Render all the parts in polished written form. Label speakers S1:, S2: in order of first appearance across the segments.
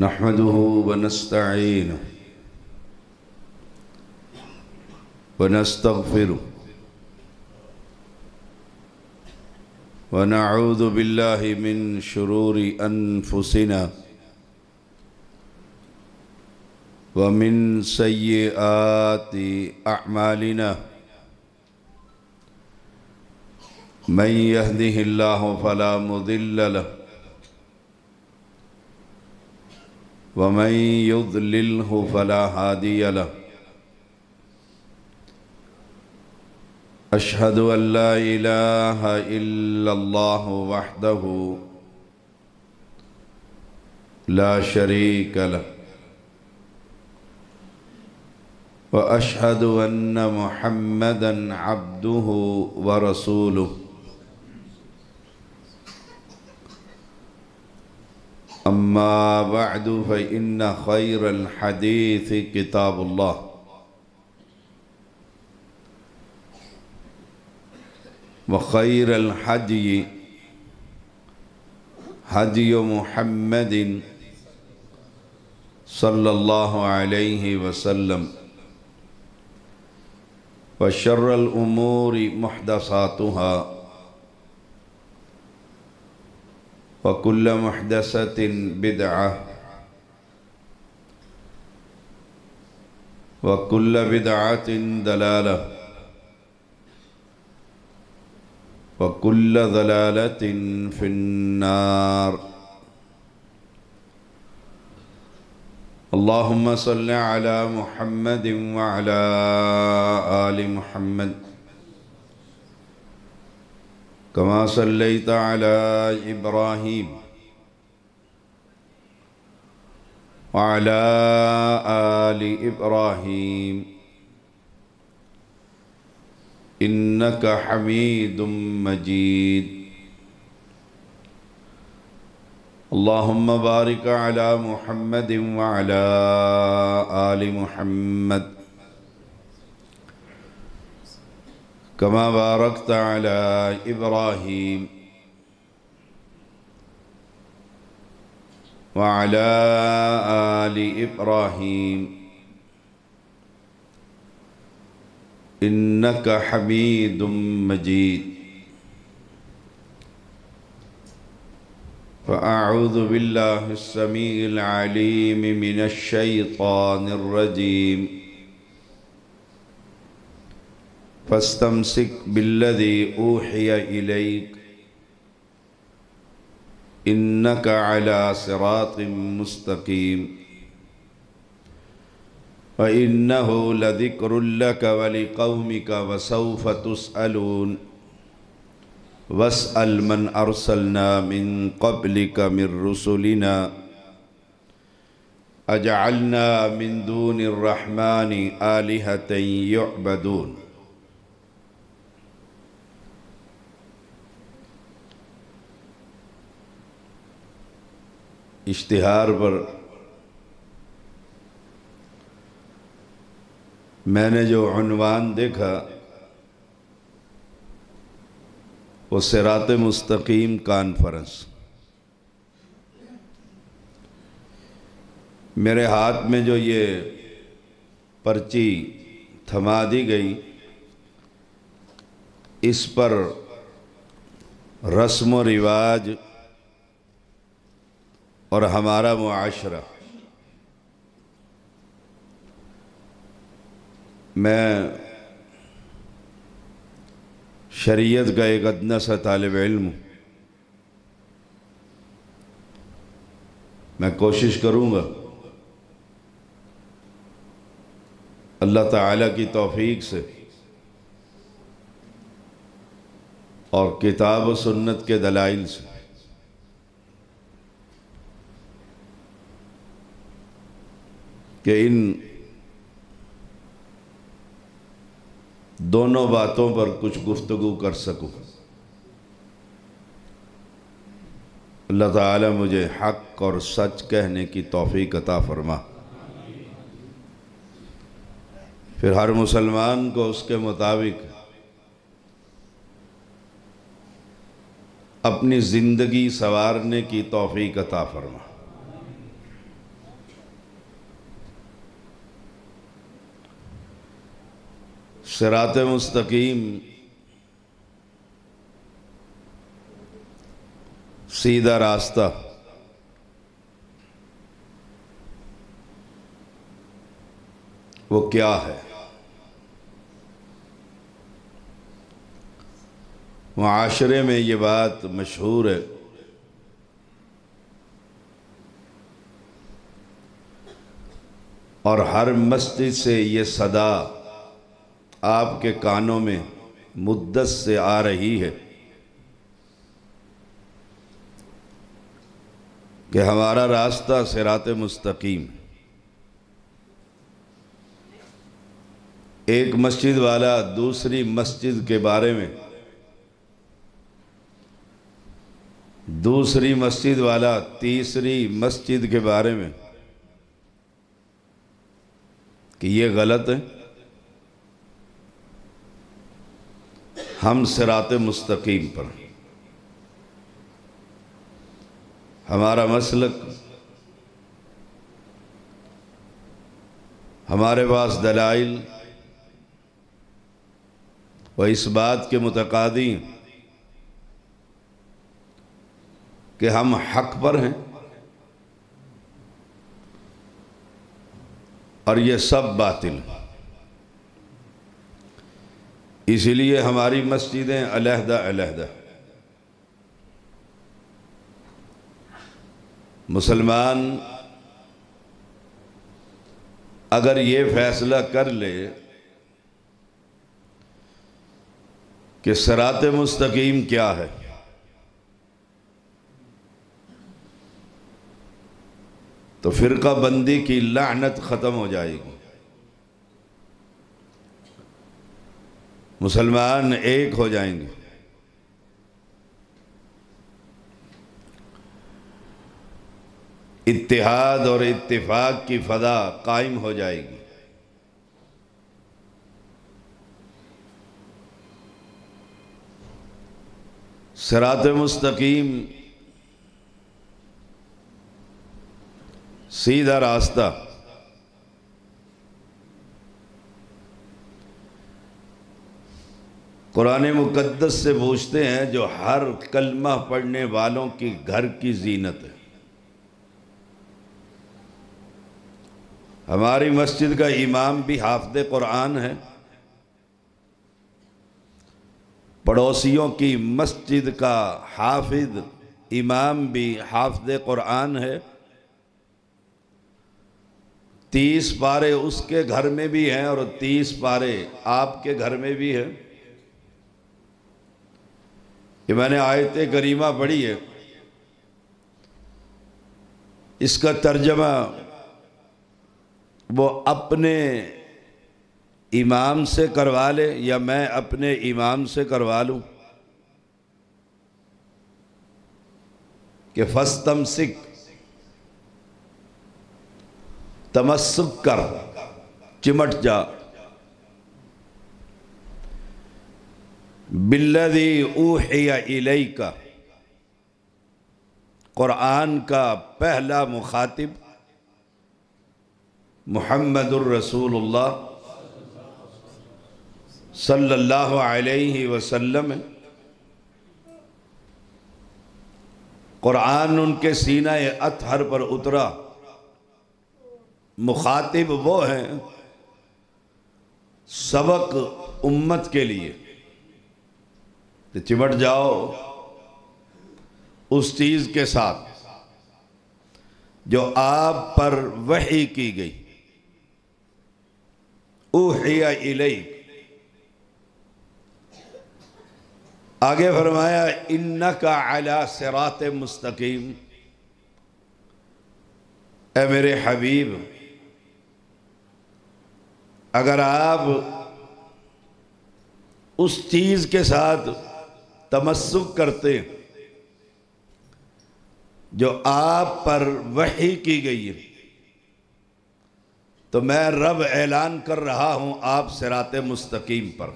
S1: नहमदुहु व नस्तईनुहु व नस्तगफिरुह व नऊज़ु बिल्लाहि मिन शुरूरि अनफुसिना व मिन सय्यिआति अअमालिना मन यहदिहिल्लाहु फला मुदिल्ल लहु व मन युद्लिल्हु फला हादिय लहु। अशहदु अन ला इलाहा इल्लल्लाहु वहदहु ला शरीक लहु व अशहदु अन्न मुहम्मदन अब्दुहु व रसूलुहु। अम्मा बअदु फ़इन्न खैरल हदीस किताबुल्लाह व खैरल हदी हदी मुहम्मदिन सल्लल्लाहु अलैहि वसल्लम व शर्रल उमूरि मुहदसातुहा व कुल्ल मुहदसतिन बिदअह व कुल्ल बिदअतिन दलालह व कुल्ल दलालतिन फिन्नार। अल्लाहुम्मा सल्लि अला मुहम्मदिन व अला आलि मुहम्मद कमा सल्लैता अला इब्राहीम व अला आलि इब्राहीम इन्नका हमीदुम मजीद। अल्लाहुम्मा बारिक अला मुहम्मदिन व अला आलि मुहम्मद कमा बारकता अला इब्राहीम व अला आलि इब्राहीम इन्नका हमीदुम मजीद। फ़अऊज़ु बिल्लाहिस समीइल अलीम मिनश शैतानिर रजीम। फ़स्तमसिक बिल्लज़ी ऊहिय इलैक इन्नका अला सिरातिम मुस्तक़ीम व इन्नहु लज़िक्रुल लक व लिक़ौमिक व सौफ़ तुसअलून वस्अल मन अरसलना मिन क़ब्लिक मिर रुसुलिना अजअलना मिन दूनिर रहमानि आलिहतन युअबदून। इश्तिहार पर मैंने जो उन्वान देखा वो सिरात मुस्तकीम कॉन्फ्रेंस। मेरे हाथ में जो ये पर्ची थमा दी गई, इस पर रस्म व रिवाज और हमारा मुआशरा, मैं शरीयत का एक अदना सा तालिब इल्म हूँ। मैं कोशिश करूँगा अल्लाह ताला की तौफीक से और किताब व सुन्नत के दलाइल से कि इन दोनों बातों पर कुछ गुफ्तगू कर सकूं। अल्लाह ताला मुझे हक़ और सच कहने की तौफ़ीक़ अता फरमा। फिर हर मुसलमान को उसके मुताबिक अपनी ज़िंदगी संवारने की तौफ़ीक़ अता फरमा। सिरात मुस्तकीम सीधा रास्ता वो क्या है? मुआशरे में ये बात मशहूर है और हर मस्जिद से ये सदा आपके कानों में मुद्दत से आ रही है कि हमारा रास्ता सिरात मुस्तकीम। एक मस्जिद वाला दूसरी मस्जिद के बारे में, दूसरी मस्जिद वाला तीसरी मस्जिद के बारे में कि ये गलत है। हम सिरात मुस्तकीम पर, हमारा मसलक, हमारे पास दलाइल व इस बात के मुतकादी कि हम हक पर हैं और ये सब बातिल। इसीलिए हमारी मस्जिदें अलहदा अलहदा। मुसलमान अगर ये फैसला कर ले कि सिरात मुस्तकीम क्या है, तो फिरका बंदी की लानत ख़त्म हो जाएगी। मुसलमान एक हो जाएंगे। इत्तिहाद और इत्तिफाक की फ़ज़ा कायम हो जाएगी। सिरात मुस्तकीम सीधा रास्ता कुरान मुक़द्दस से पूछते हैं जो हर कलमा पढ़ने वालों की घर की जीनत है। हमारी मस्जिद का इमाम भी हाफ़िज़ कुरान है, पड़ोसियों की मस्जिद का हाफिज इमाम भी हाफ़िज़ कुरान है। 30 पारे उसके घर में भी हैं और 30 पारे आपके घर में भी है। ये मैंने आयत करीमा पढ़ी है, इसका तर्जमा वो अपने इमाम से करवा ले या मैं अपने इमाम से करवा लूँ कि फस्तमसिक, तमस्सुक कर, चिमट जा, बिल्लज़ी ऊहिया इलैका। कुरान का पहला मुखातिब मुहम्मदुर रसूलुल्लाह सल्लल्लाहु अलैहि वसल्लम। कुरान उनके सीना अतहर पर उतरा। मुखातिब वो हैं सबक उम्मत के लिए, तो चिमट जाओ उस चीज़ के साथ जो आप पर वही की गई। ऊहिया इलैक, आगे फरमाया इन्नका अला सिरात मुस्तकीम। ए मेरे हबीब, अगर आप उस चीज़ के साथ तमस्सुक करते जो आप पर वही की गई है, तो मैं रब ऐलान कर रहा हूं आप सिरात मुस्तकीम पर।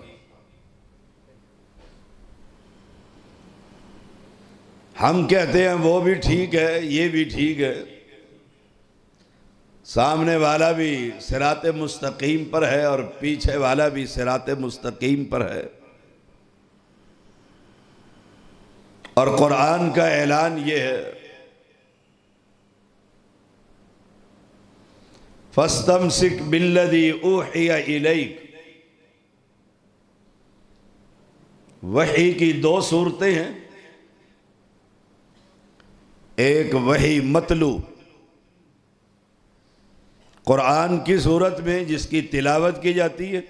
S1: हम कहते हैं वो भी ठीक है, ये भी ठीक है। सामने वाला भी सिराते मुस्तकीम पर है और पीछे वाला भी सिराते मुस्तकीम पर है। और कुरान का ऐलान ये है, फस्तमसिक बिल्लज़ी ऊहिया इलैक। वही की दो सूरतें हैं, एक वही मतलू कुरान की सूरत में जिसकी तिलावत की जाती है,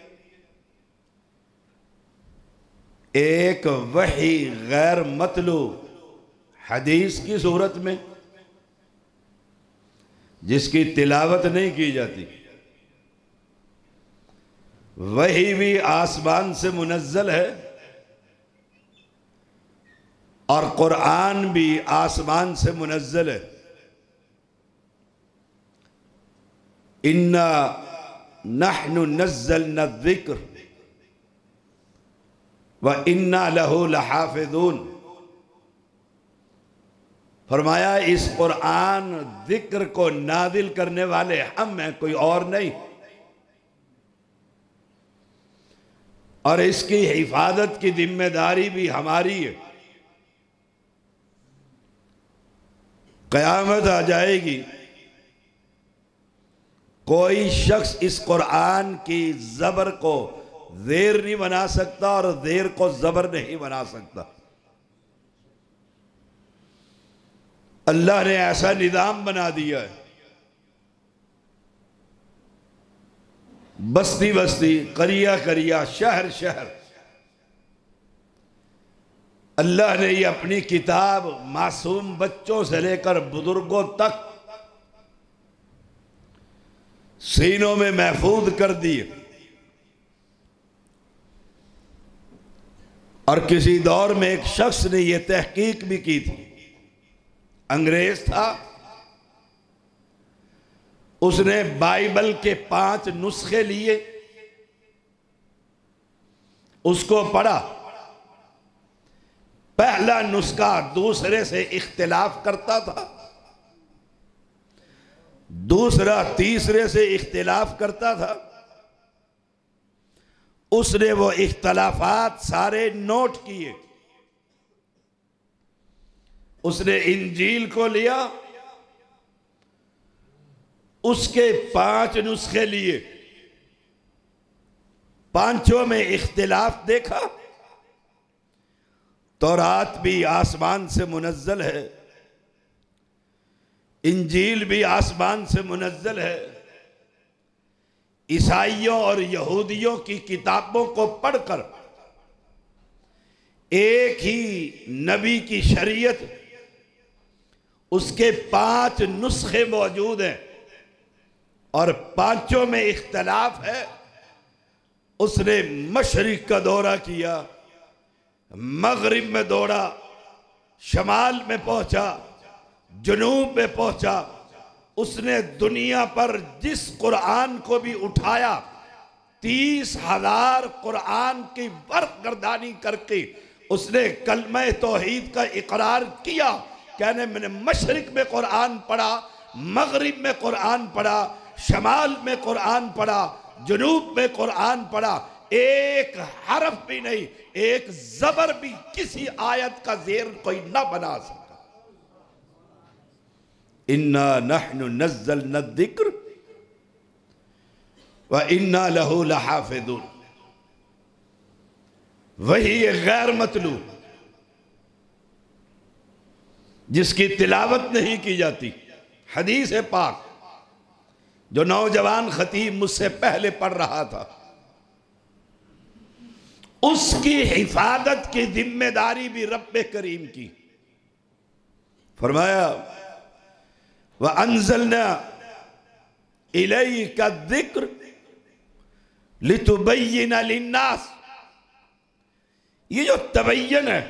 S1: एक वही गैर मतलू हदीस की सूरत में जिसकी तिलावत नहीं की जाती। वही भी आसमान से मुनज्जल है और कुरान भी आसमान से मुनज्जल है। इन्ना नहनु नज़्ज़लना ज़िक्र व इन्ना लहू लहाफ़िज़ून। फरमाया इस कुरान जिक्र को नादिल करने वाले हम हैं, कोई और नहीं, और इसकी हिफाजत की जिम्मेदारी भी हमारी है। क़यामत आ जाएगी, कोई शख्स इस कुरान की ज़बर को ज़ेर नहीं बना सकता और ज़ेर को ज़बर नहीं बना सकता। अल्लाह ने ऐसा निज़ाम बना दिया है, बस्ती बस्ती, करिया करिया, शहर शहर, अल्लाह ने ये अपनी किताब मासूम बच्चों से लेकर बुजुर्गों तक सीनों में महफूज कर दी। और किसी दौर में एक शख्स ने यह तहकीक भी की थी, अंग्रेज था, उसने बाइबल के 5 नुस्खे लिए, उसको पढ़ा। पहला नुस्खा दूसरे से इख्तिलाफ करता था, दूसरा तीसरे से इख्तिलाफ करता था। उसने वो इख्तिलाफात सारे नोट किए। उसने इंजील को लिया, उसके 5 नुस्खे लिए, पांचों में इख्तिलाफ देखा। तौरात भी आसमान से मुनज्जल है, इंजील भी आसमान से मुनज्जल है। ईसाइयों और यहूदियों की किताबों को पढ़कर एक ही नबी की शरीयत, उसके 5 नुस्खे मौजूद हैं और पांचों में इख्तलाफ है। उसने मशरिक का दौरा किया, मगरिब में दौड़ा, शमाल में पहुंचा, जुनूब में पहुंचा। उसने दुनिया पर जिस कुरान को भी उठाया, 30,000 कुरान की बरगर्दानी करके उसने कलमे तौहीद का इकरार किया। कहने मैंने मशरिक में कुरान पढ़ा, मगरिब में कुरान पढ़ा, शमाल में कुरान पढ़ा, जुनूब में कुरान पढ़ा, एक हरफ भी नहीं, एक जबर भी किसी आयत का ज़ेर कोई ना बना सका। इन्ना नहनु नज़्ज़लना ज़िक्र व इन्ना लहू लहाफ़िज़ून। वही गैर मतलूब जिसकी तिलावत नहीं की जाती, हदीस पाक जो नौजवान खतीब मुझसे पहले पढ़ रहा था, उसकी हिफाजत की जिम्मेदारी भी रब्बे करीम की। फरमाया व अंज़लना इलैका ज़िक्र लितुबय्यिना लिन्नास। ये जो तबय्यन है,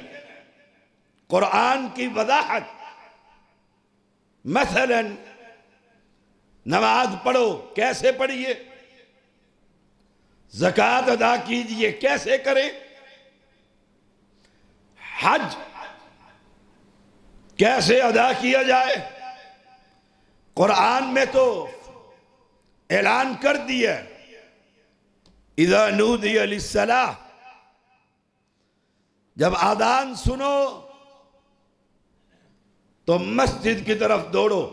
S1: कुरान की वज़ाहत, मसलन नमाज पढ़ो, कैसे पढ़िए, ज़कात अदा कीजिए, कैसे करें, हज कैसे अदा किया जाए। कुरान में तो ऐलान कर दिया, इज़ा नूदिया लिस्सलाह, जब आदान सुनो तो मस्जिद की तरफ दौड़ो।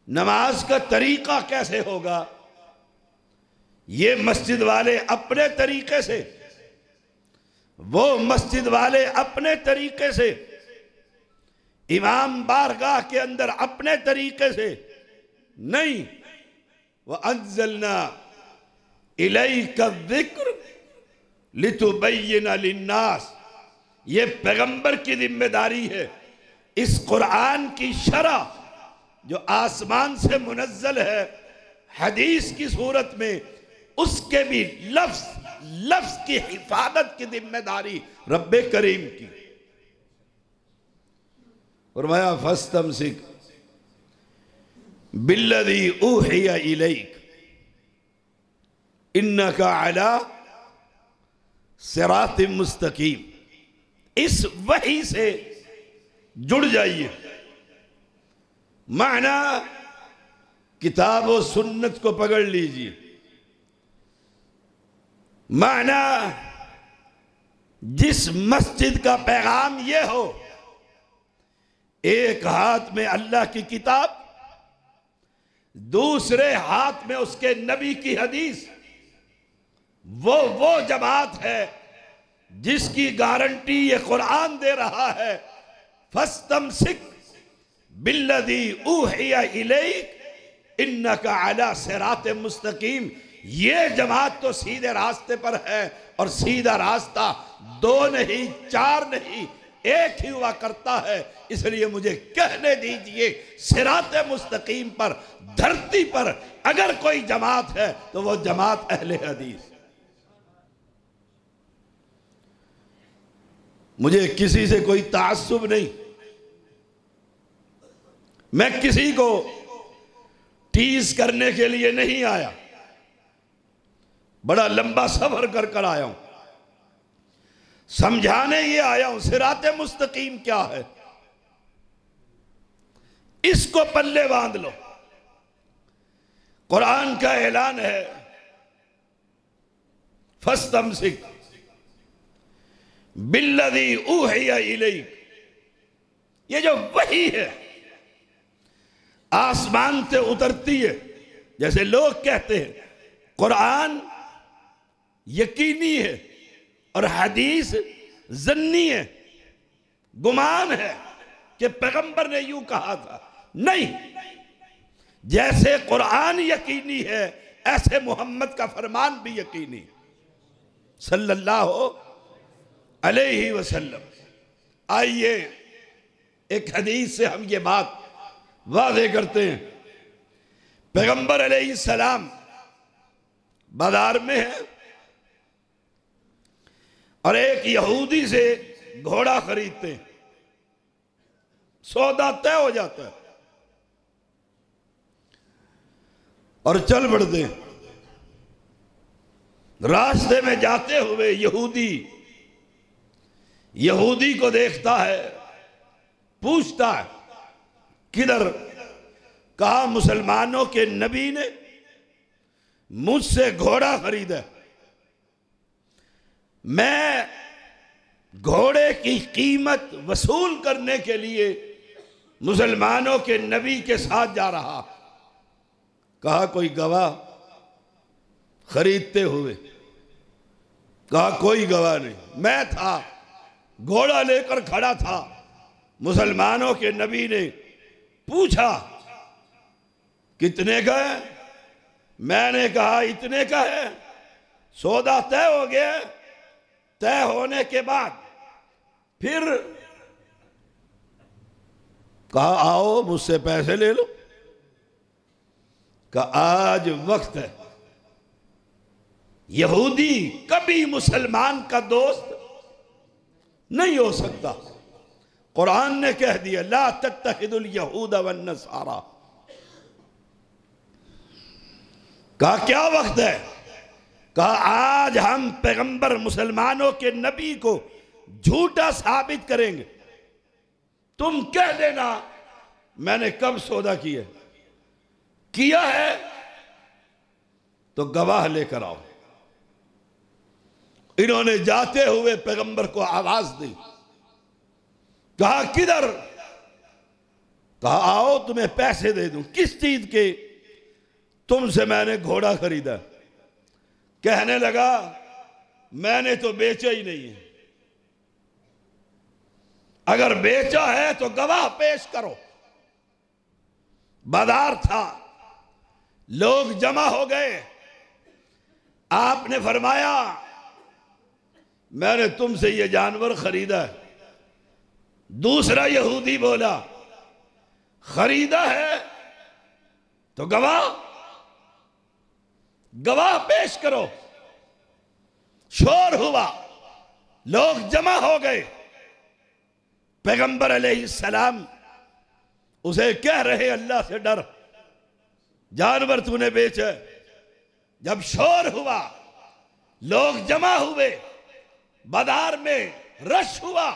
S1: नमाज का तरीका कैसे होगा? ये मस्जिद वाले अपने तरीके से, वो मस्जिद वाले अपने तरीके से, इमाम बारगाह के अंदर अपने तरीके से नहीं। व अंज़लना इलैका ज़िक्र लितुबय्यिना लिन्नास, ये पैगंबर की जिम्मेदारी है। इस कुरान की शरह जो आसमान से मुनज्जल है हदीस की सूरत में, उसके भी लफ्ज लफ्ज की हिफाजत की जिम्मेदारी रब्बे करीम की। फरमाया फस्तमसिक बिल्लज़ी ऊहिया इलैक इन्नका अला सिरातिम मुस्तकीम, इस वही से जुड़ जाइए। माना किताब और सुन्नत को पकड़ लीजिए। माना जिस मस्जिद का पैगाम यह हो, एक हाथ में अल्लाह की किताब, दूसरे हाथ में उसके नबी की हदीस, वो जमात है जिसकी गारंटी ये कुरान दे रहा है। फस्तमसिक बिल्लज़ी ऊहिया इलैक इन्नका अला सिरातिम मुस्तकीम, ये जमात तो सीधे रास्ते पर है। और सीधा रास्ता दो नहीं, चार नहीं, एक ही हुआ करता है। इसलिए मुझे कहने दीजिए, सिराते मुस्तकीम पर धरती पर अगर कोई जमात है तो वो जमात अहले हदीस। मुझे किसी से कोई ताज्जुब नहीं, मैं किसी को टीज करने के लिए नहीं आया, बड़ा लंबा सफर कर कर आया हूं, समझाने ये आया हूं सिराते मुस्तकीम क्या है। इसको पल्ले बांध लो। कुरान का ऐलान है फस्तमसिक बिल्लज़ी ऊहिया इलैक, ये जो वही है आसमान से उतरती है। जैसे लोग कहते हैं कुरान यकीनी है और हदीस जन्नी है, गुमान है कि पैगंबर ने यूं कहा था। नहीं, जैसे कुरान यकीनी है ऐसे मोहम्मद का फरमान भी यकीनी सल्लल्लाहु अलैहि वसल्लम। आइए एक हदीस से हम ये बात वाज़ेह करते हैं। पैगंबर अलैहिस्सलाम बाजार में है और एक यहूदी से घोड़ा खरीदते हैं, सौदा तय हो जाता है और चल पड़ते हैं। रास्ते में जाते हुए यहूदी को देखता है, पूछता है किधर? कहा मुसलमानों के नबी ने मुझसे घोड़ा खरीदा, मैं घोड़े की कीमत वसूल करने के लिए मुसलमानों के नबी के साथ जा रहा। कहा कोई गवाह? खरीदते हुए कहा कोई गवाह नहीं, मैं था, घोड़ा लेकर खड़ा था। मुसलमानों के नबी ने पूछा कितने का है? मैंने कहा इतने का है। सौदा तय हो गया। तय होने के बाद फिर कहा आओ मुझसे पैसे ले लो। कहा आज वक्त है। यहूदी कभी मुसलमान का दोस्त नहीं हो सकता। कुरान ने कह दिया ला तत्तखिदुल यहूद वन नसारा। कहा क्या वक्त है? कहा आज हम पैगंबर मुसलमानों के नबी को झूठा साबित करेंगे। तुम कह देना मैंने कब सौदा किया है तो गवाह लेकर आओ। इन्होंने जाते हुए पैगंबर को आवाज दी, कहा किधर? कहा आओ तुम्हें पैसे दे दूं। किस चीज के? तुमसे मैंने घोड़ा खरीदा। कहने लगा मैंने तो बेचा ही नहीं है, अगर बेचा है तो गवाह पेश करो। बाजार था, लोग जमा हो गए। आपने फरमाया मैंने तुमसे ये जानवर खरीदा है। दूसरा यहूदी बोला खरीदा है तो गवाह पेश करो। शोर हुआ, लोग जमा हो गए। पैगंबर अलैहिस्सलाम उसे कह रहे अल्लाह से डर, जानवर तूने बेचा। जब शोर हुआ, लोग जमा हुए, बाजार में रश हुआ,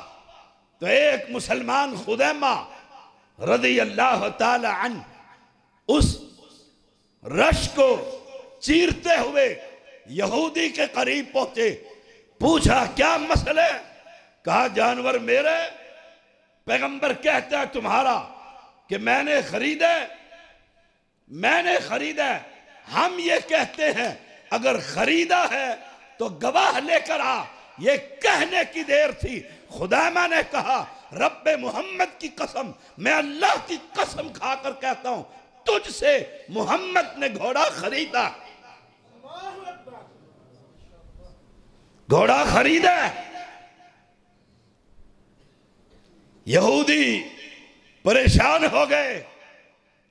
S1: तो एक मुसलमान खुदैमा रज़ी अल्लाह ताला अन्हु उस रश को चीरते हुए यहूदी के करीब पहुंचे। पूछा क्या मसले? कहा जानवर मेरे, पैगंबर कहता है तुम्हारा कि मैंने खरीदा। हम ये कहते हैं अगर खरीदा है तो गवाह लेकर आ। ये कहने की देर थी, खुदामा ने कहा रब्बे मोहम्मद की कसम, मैं अल्लाह की कसम खाकर कहता हूं तुझसे मोहम्मद ने घोड़ा खरीदा। घोड़ा खरीदा। यहूदी परेशान हो गए,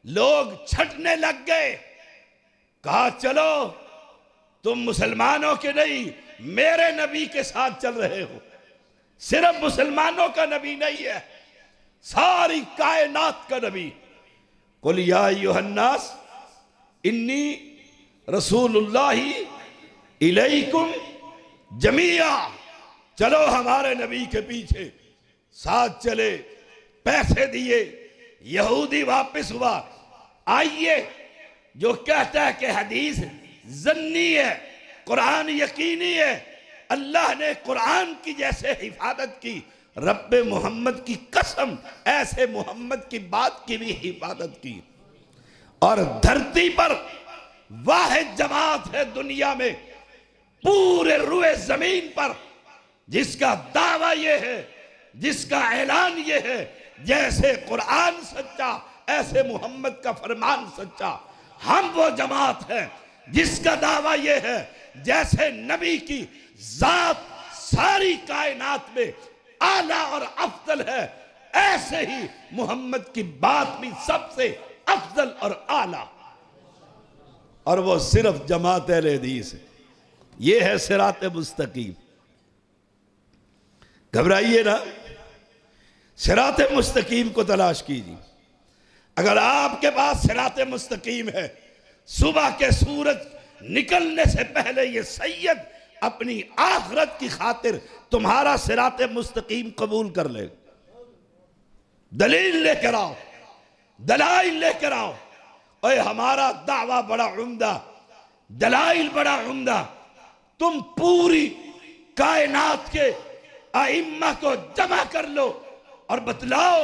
S1: लोग छटने लग गए। कहा चलो तुम मुसलमानों के नहीं मेरे नबी के साथ चल रहे हो। सिर्फ मुसलमानों का नबी नहीं है, सारी कायनात का नबी। कुल या अय्युहन्नास इन्नी रसूलुल्लाहि इलैकुम जमीआ। चलो हमारे नबी के पीछे। साथ चले, पैसे दिए। यहूदी वापस हुआ। आइए, जो कहता है कि हदीस जन्नी है, कुरान यकीनी है, अल्लाह ने कुरान की जैसे हिफाजत की, रब्बे मोहम्मद की कसम ऐसे मोहम्मद की बात की भी हिफाजत की। और धरती पर वाहिद जमात है दुनिया में, पूरे रुए जमीन पर, जिसका दावा यह है, जिसका ऐलान यह है जैसे कुरान सच्चा ऐसे मोहम्मद का फरमान सच्चा। हम वो जमात है जिसका दावा यह है जैसे नबी की जात सारी कायनात में आला और अफजल है, ऐसे ही मोहम्मद की बात भी सबसे अफजल और आला। और वो सिर्फ जमात अहले हदीस है। ये है सिरात मुस्तकीम। घबराइए ना, सिरात मुस्तकीम को तलाश कीजिए। अगर आपके पास सिरात मुस्तकीम है, सुबह के सूरज निकलने से पहले ये सैयद अपनी आखिरत की खातिर तुम्हारा सिरात मुस्तकीम कबूल कर ले। दलील लेकर आओ, दलाइल लेकर आओ। ओए हमारा दावा बड़ा उम्दा, दलाइल बड़ा उम्दा। तुम पूरी कायनात के आइम्मा को जमा कर लो और बतलाओ,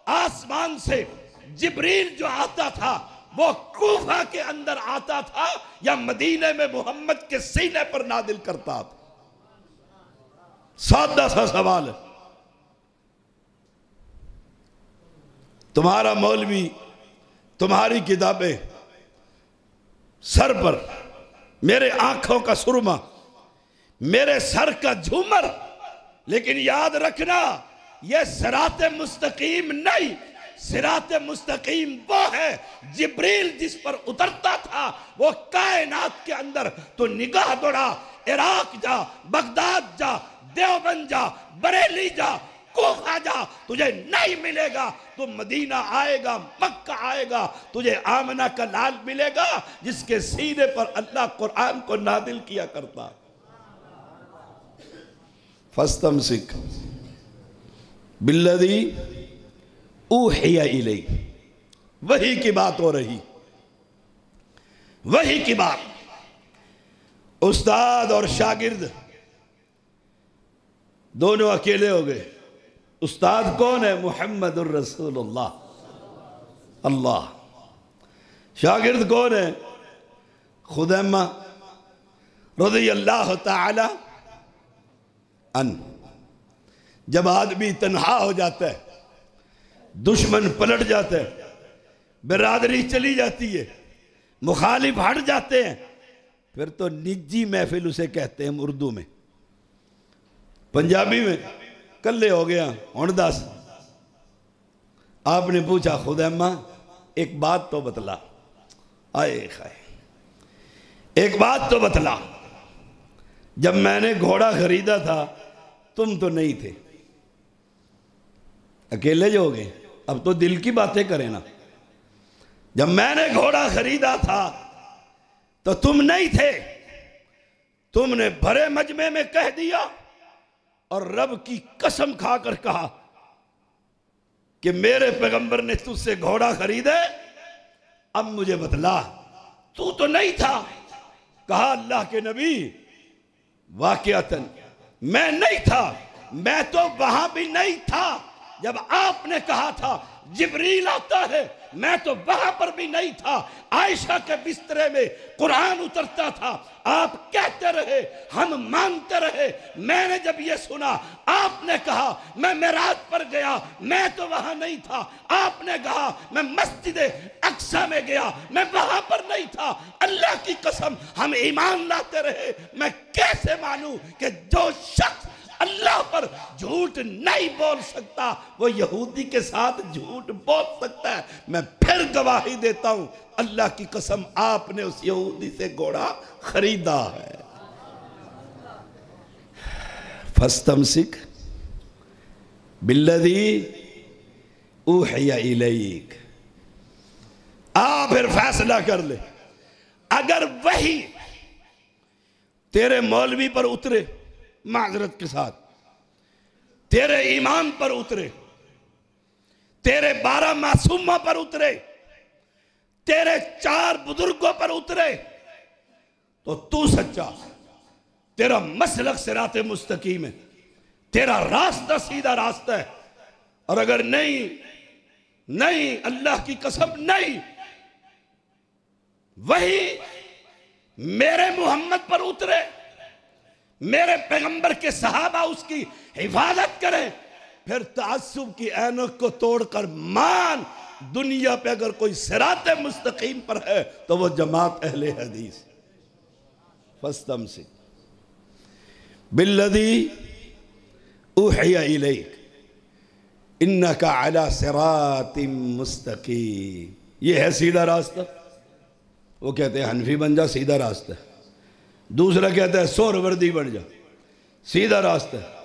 S1: आसमान से जिब्रील जो आता था वो कूफा के अंदर आता था या मदीने में मोहम्मद के सीने पर नादिल करता था? सादा सा सवाल है। तुम्हारा मौलवी, तुम्हारी किताबें सर पर, मेरे आंखों का सुरमा, मेरे सर का झूमर, लेकिन याद रखना यह सिरात मुस्तकीम नहीं। सिरात मुस्तकीम वो है जिब्रील जिस पर उतरता था, वो कायनात के अंदर। तो निगाह दौड़ा, इराक जा, बगदाद जा, देवबंद जा, बरेली जा, कोफा जा, तुझे नहीं मिलेगा। तू मदीना आएगा, मक्का आएगा, तुझे आमना का लाल मिलेगा जिसके सीने पर अल्लाह कुरान को नादिल किया करता। फस्तमसिक बिल्लज़ी ऊहिया इलैक। वही की बात हो रही, वही की बात। उस्ताद और शागिर्द दोनों अकेले हो गए। उस्ताद कौन है? मुहम्मदुर रसूलुल्लाह अल्लाह। शागिर्द कौन है? खुदैमा रज़ियल्लाहु ताला अन। जब आदमी तन्हा हो जाता है, दुश्मन पलट जाता है, बिरादरी चली जाती है, मुखालिफ हट जाते हैं, फिर तो निजी महफिल उसे कहते हैं उर्दू में। पंजाबी में कल्ले हो गया हुण दस। आपने पूछा खुदैमा एक बात तो बतला। आए खाए, एक बात तो बतला, जब मैंने घोड़ा खरीदा था तुम तो नहीं थे, अकेले जो हो गए। अब तो दिल की बातें करें ना। जब मैंने घोड़ा खरीदा था तो तुम नहीं थे, तुमने भरे मजमे में कह दिया और रब की कसम खाकर कहा कि मेरे पैगंबर ने तुझसे घोड़ा खरीदे। अब मुझे बतला, तू तो नहीं था। कहा अल्लाह के नबी वाकयातन मैं नहीं था, मैं तो वहां भी नहीं था जब आपने कहा था जिब्रील आता है, मैं तो वहां पर भी नहीं था। आयशा के बिस्तरे में कुरान उतरता था, आप कहते रहे, हम मानते रहे। मैंने जब ये सुना, आपने कहा मैं मेराज पर गया, मैं तो वहां नहीं था। आपने कहा मैं मस्जिद अक्सा में गया, मैं वहां पर नहीं था। अल्लाह की कसम हम ईमान लाते रहे। मैं कैसे मानूं कि जो शख्स अल्लाह पर झूठ नहीं बोल सकता वो यहूदी के साथ झूठ बोल सकता है। मैं फिर गवाही देता हूं, अल्लाह की कसम आपने उस यहूदी से घोड़ा खरीदा है। फस्तमसिक बिल्लज़ी ऊहिया इलैक। फिर फैसला कर ले। अगर वही तेरे मौलवी पर उतरे, माजरत के साथ तेरे ईमान पर उतरे, तेरे 12 मासूमों पर उतरे, तेरे 4 बुजुर्गों पर उतरे, तो तू सच्चा, तेरा मसलक सिराते मुस्तकीम है, तेरा रास्ता सीधा रास्ता है। और अगर नहीं, नहीं, अल्लाह की कसम नहीं, वही मेरे मोहम्मद पर उतरे, मेरे पैगंबर के सहाबा उसकी हिफाजत करें, फिर तासुब की ऐनक को तोड़कर मान, दुनिया पे अगर कोई सिराते मुस्तकीम पर है तो वो जमात अहले हदीस। फस्तमसिक बिल्लज़ी ऊहिया इलैक इन्नका अला सिरातिम मुस्तकीम। ये है सीधा रास्ता। वो कहते हैं हनफी बन जा, सीधा रास्ता है। दूसरा कहता है सोर वर्दी बन जा, सीधा रास्ता है।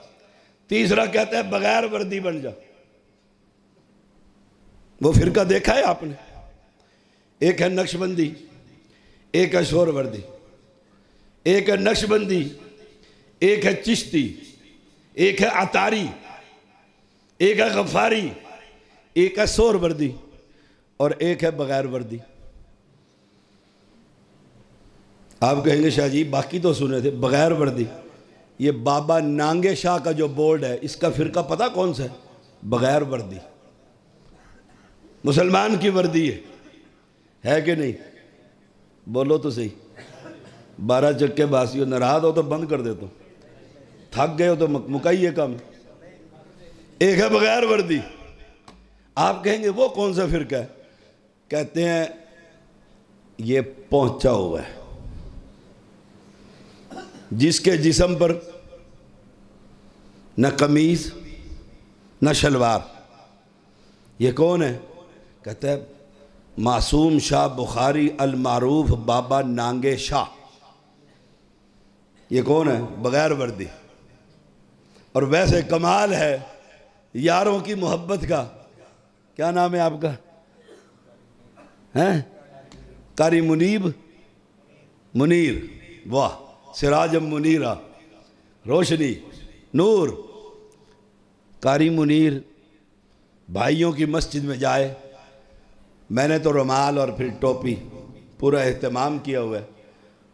S1: तीसरा कहता है बगैर वर्दी बन जा। वो फिरका देखा है आपने? एक है नक्शबंदी, एक है सोर वर्दी, एक है नक्शबंदी, एक है चिश्ती, एक है अतारी, एक है गफारी, एक है सोर वर्दी और एक है बगैर वर्दी। आप कहेंगे शाह जी बाकी तो सुने थे, बगैर वर्दी। ये बाबा नांगे शाह का जो बोर्ड है, इसका फिरका पता कौन सा है? बगैर वर्दी। मुसलमान की वर्दी है कि नहीं? बोलो तो सही। 12 चक्के बासी हो, नाराज हो तो बंद कर देता हूं, थक गए हो तो मुकाइए काम। एक है बगैर वर्दी। आप कहेंगे वो कौन सा फिरका है? कहते हैं ये पहुंचा हुआ है, जिसके जिस्म पर न कमीज न शलवार। ये कौन है? कहते हैं मासूम शाह बुखारी अल मारूफ बाबा नांगे शाह। ये कौन है? बगैर वर्दी। और वैसे कमाल है यारों की मोहब्बत का। क्या नाम है आपका? हैं? कारी मुनीब मुनीर। वाह, सिराजम मुनीरा, रोशनी, नूर। कारी मुनीर भाइयों की मस्जिद में जाए, मैंने तो रुमाल और फिर टोपी पूरा एहतमाम किया हुआ है,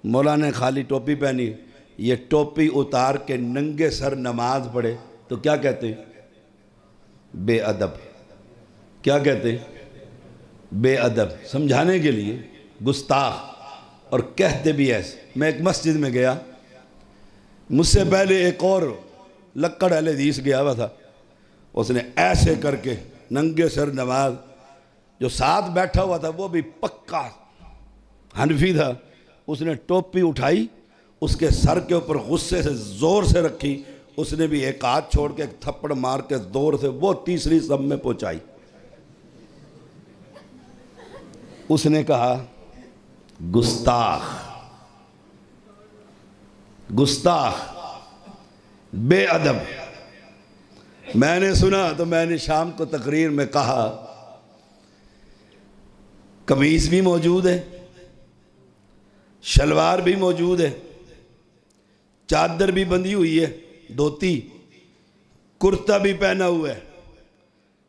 S1: मौला ने खाली टोपी पहनी, ये टोपी उतार के नंगे सर नमाज पढ़े तो क्या कहते हैं? बेअदब। क्या कहते हैं? बेअदब। समझाने के लिए गुस्ताख। और कहते भी ऐसे। मैं एक मस्जिद में गया, मुझसे पहले एक और लक्कड़ अहले हदीस गया हुआ था, उसने ऐसे करके नंगे सर नमाज, जो साथ बैठा हुआ था वो भी पक्का हनफी था, उसने टोपी उठाई, उसके सर के ऊपर गुस्से से जोर से रखी, उसने भी एक हाथ छोड़ के एक थप्पड़ मार के जोर से वो तीसरी सब में पहुंचाई। उसने कहा गुस्ताख, गुस्ताख, बेअदब। मैंने सुना तो मैंने शाम को तकरीर में कहा, कमीज भी मौजूद है, शलवार भी मौजूद है, चादर भी बंधी हुई है, धोती, कुर्ता भी पहना हुआ है,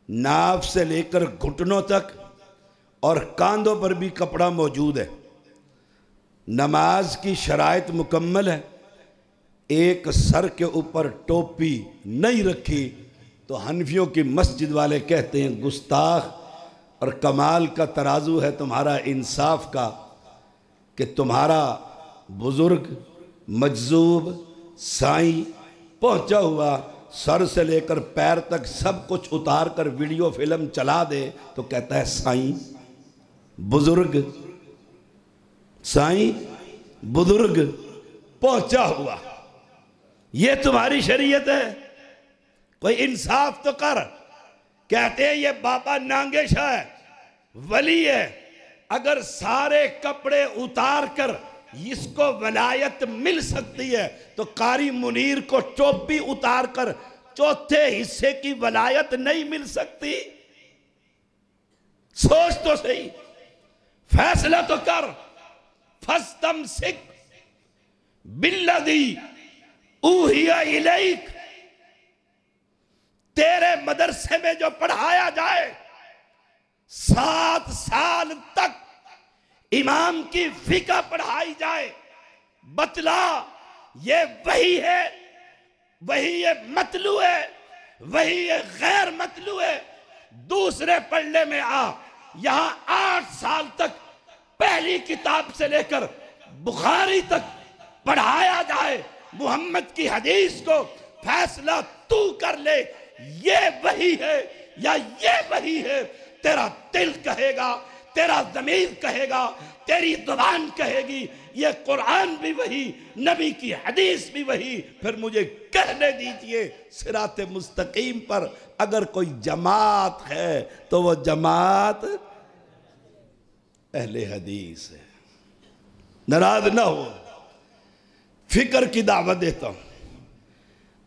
S1: नाफ से लेकर घुटनों तक और कांधों पर भी कपड़ा मौजूद है। नमाज की शराइत मुकम्मल है। एक सर के ऊपर टोपी नहीं रखी तो हनफियों की मस्जिद वाले कहते हैं गुस्ताख। और कमाल का तराजू है तुम्हारा इंसाफ का कि तुम्हारा बुजुर्ग मजजूब साईं पहुंचा हुआ सर से लेकर पैर तक सब कुछ उतार कर वीडियो फिल्म चला दे तो कहता है साईं बुजुर्ग, साईं बुजुर्ग पहुंचा हुआ। ये तुम्हारी शरीयत है? कोई इंसाफ तो कर। कहते हैं ये बाबा नांगेश है, वली है, अगर सारे कपड़े उतार कर इसको वलायत मिल सकती है तो कारी मुनीर को टोपी उतार कर चौथे हिस्से की वलायत नहीं मिल सकती? सोच तो सही, फैसला तो कर। फस्तम सिक बिल्लदी ऊहिया इलैक, तेरे मदरसे में जो पढ़ाया जाए 7 साल तक इमाम की फिका पढ़ाई जाए, बतला ये वही है, वही ये मतलू है, वही ये गैर मतलू है। दूसरे पढ़ने में आ, यहां 8 साल तक पहली किताब से लेकर बुखारी तक पढ़ाया जाए, मोहम्मद की हदीस को फैसला तू कर ले, ये वही है या ये वही है। तेरा दिल कहेगा, तेरा ज़मीर कहेगा, तेरी ज़ुबान कहेगी ये कुरान भी वही, नबी की हदीस भी वही। फिर मुझे कहने दीजिए सिराते मुस्तकीम पर अगर कोई जमात है तो वो जमात अहले हदीस है। नाराज ना हो, फिक्र की दावत देता हूं।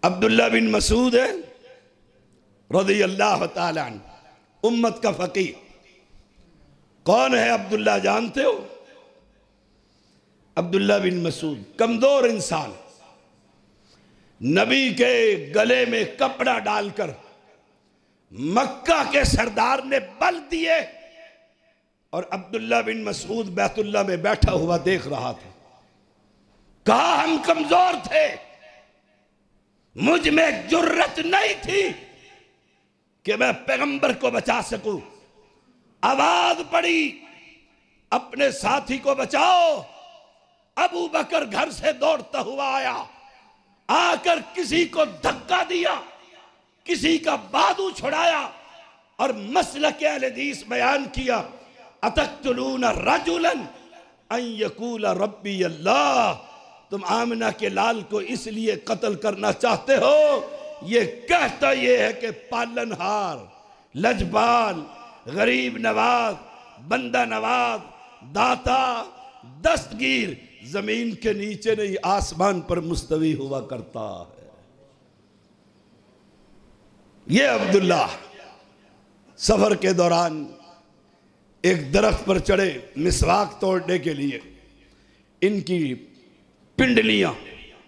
S1: अब्दुल्ला बिन मसूद है रज़ी अल्लाह ताला अन्हु, उम्मत का फकीर। कौन है अब्दुल्ला जानते हो? अब्दुल्ला बिन मसूद कमजोर इंसान, नबी के गले में कपड़ा डालकर मक्का के सरदार ने बल दिए और अब्दुल्ला बिन मसूद बैतुल्ला में बैठा हुआ देख रहा था। कहा हम कमजोर थे, मुझ में जुर्रत नहीं थी कि मैं पैगंबर को बचा सकूं। आवाज पड़ी अपने साथी को बचाओ। अबू बकर घर से दौड़ता हुआ आया, आकर किसी को धक्का दिया, किसी का बाजू छुड़ाया और मसलक अहले हदीस बयान किया। अतक़्तुलून रजुलन अन यक़ूल रब्बी अल्लाह, तुम आमिना के लाल को इसलिए कत्ल करना चाहते हो, ये कहता ये है कि पालनहार, लजपाल, गरीब नवाज, बंदा नवाज, दाता, दस्तगीर जमीन के नीचे नहीं आसमान पर मुस्तवी हुआ करता है। ये अब्दुल्ला सफर के दौरान एक दरख्त पर चढ़े मिसवाक तोड़ने के लिए। इनकी पिंडलियां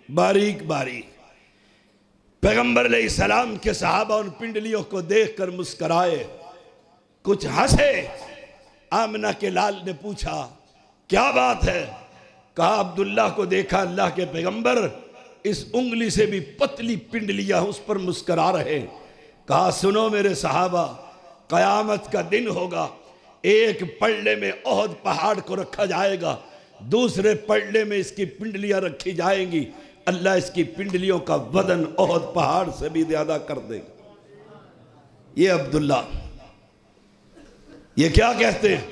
S1: बारीक बारीक, पैगंबर अलैहिस्सलाम के सहाबा उन पिंडलियों को देखकर मुस्कराए, कुछ हंसे। आमना के लाल ने पूछा क्या बात है? कहा अब्दुल्ला को देखा अल्लाह के पैगंबर इस उंगली से भी पतली पिंडलियां उस पर मुस्करा रहे। कहा सुनो मेरे सहाबा, कयामत का दिन होगा, एक पल्ले में ओहद पहाड़ को रखा जाएगा, दूसरे पल्ले में इसकी पिंडलियां रखी जाएंगी। अल्लाह इसकी पिंडलियों का वजन ओहद पहाड़ से भी ज्यादा कर देगा। ये अब्दुल्ला ये क्या कहते हैं?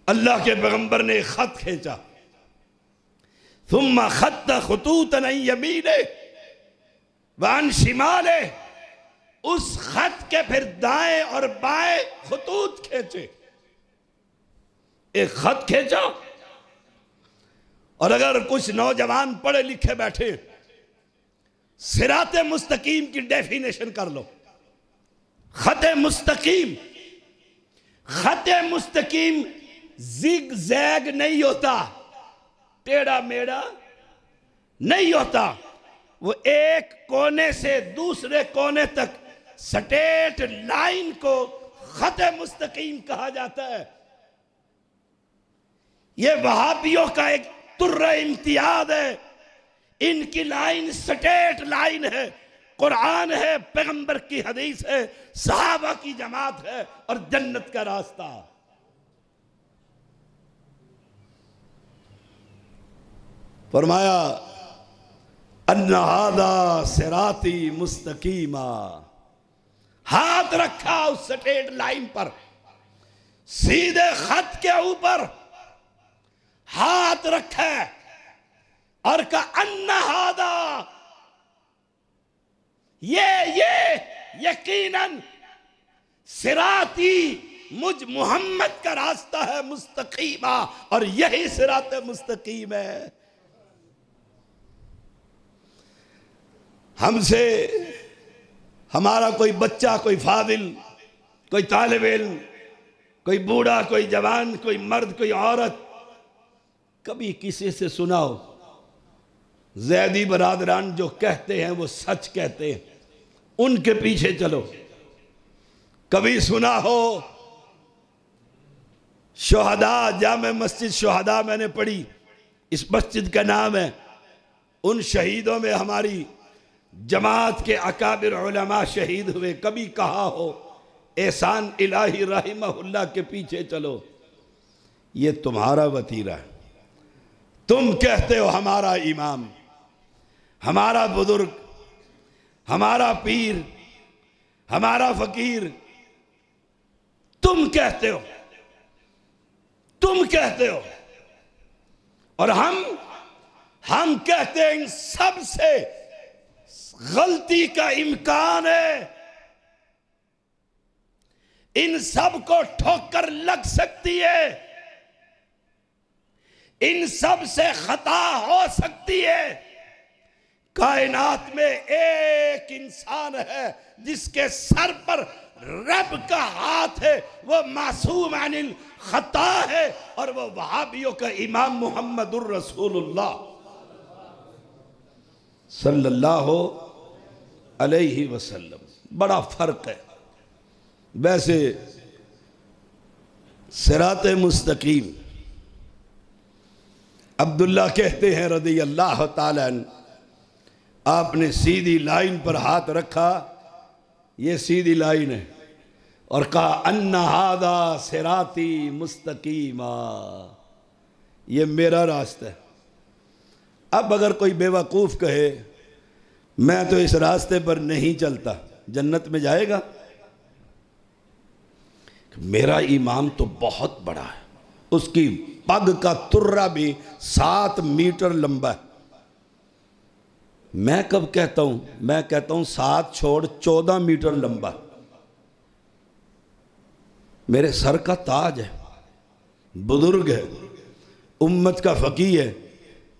S1: अल्लाह के पैगंबर ने खत खींचा, सुम्मा खत्त खुतूतन अन यमीने व अन शिमाले, उस खत के फिर दाएं और बाएं खुतूत खींचे। एक खत खींचा, और अगर कुछ नौजवान पढ़े लिखे बैठे, सिराते मुस्तकीम की डेफिनेशन कर लो। खते मुस्तकीम, खते मुस्तकीम जिग जैग नहीं होता, टेढ़ा मेढ़ा नहीं होता, वो एक कोने से दूसरे कोने तक स्ट्रेट लाइन को खते मुस्तकीम कहा जाता है। ये वहाबियों का एक तुर्रा इम्तियाज है, इनकी लाइन स्ट्रेट लाइन है, कुरान है, पैगंबर की हदीस है, सहाबा की जमात है और जन्नत का रास्ता। फरमाया अन्ना हादा सिराती मुस्तकीमा, हाथ रखा उस स्ट्रेट लाइन पर, सीधे खत के ऊपर हाथ रखा और का अन्ना हादा, ये यकीनन सिराती मुझ मोहम्मद का रास्ता है मुस्तकीमा, और यही सिरात मुस्तकीम है। हमसे हमारा कोई बच्चा, कोई फादिल, कोई तालिब इल्म, कोई बूढ़ा, कोई जवान, कोई मर्द, कोई औरत कभी किसी से सुनाओ ज़ैदी बरादरान जो कहते हैं वो सच कहते हैं, उनके पीछे चलो। कभी सुना हो शोहदा, जामे मस्जिद शोहदा मैंने पढ़ी, इस मस्जिद का नाम है, उन शहीदों में हमारी जमात के अकाबिर उलमा शहीद हुए। कभी कहा हो एहसान इलाही रहिमहुल्लाह के पीछे चलो? ये तुम्हारा वतीरा है। तुम कहते हो हमारा इमाम, हमारा बुजुर्ग, हमारा पीर, हमारा फकीर, तुम कहते हो, तुम कहते हो, और हम कहते हैं इन सब से गलती का इम्कान है, इन सब को ठोकर लग सकती है, इन सब से खता हो सकती है। कायनात में एक इंसान है जिसके सर पर रब का हाथ है, वो मासूम अनिल खता है, और वो वहाबियों का इमाम मुहम्मदुर रसूलुल्लाह सल्लल्लाहु अलैहि वसल्लम। बड़ा फर्क है। वैसे सिराते मुस्तकीम, अब्दुल्ला कहते हैं रज़ी अल्लाह ताला अन्हु, आपने सीधी लाइन पर हाथ रखा, ये सीधी लाइन है, और कहा अन्ना हादा सिराती मुस्तकीमा, ये मेरा रास्ता है। अब अगर कोई बेवकूफ़ कहे मैं तो इस रास्ते पर नहीं चलता, जन्नत में जाएगा? मेरा इमाम तो बहुत बड़ा है, उसकी पग का तुर्रा भी 7 मीटर लंबा है। मैं कब कहता हूं? मैं कहता हूं 7 छोड़ 14 मीटर लंबा। मेरे सर का ताज है, बुजुर्ग है, उम्मत का फकीह है,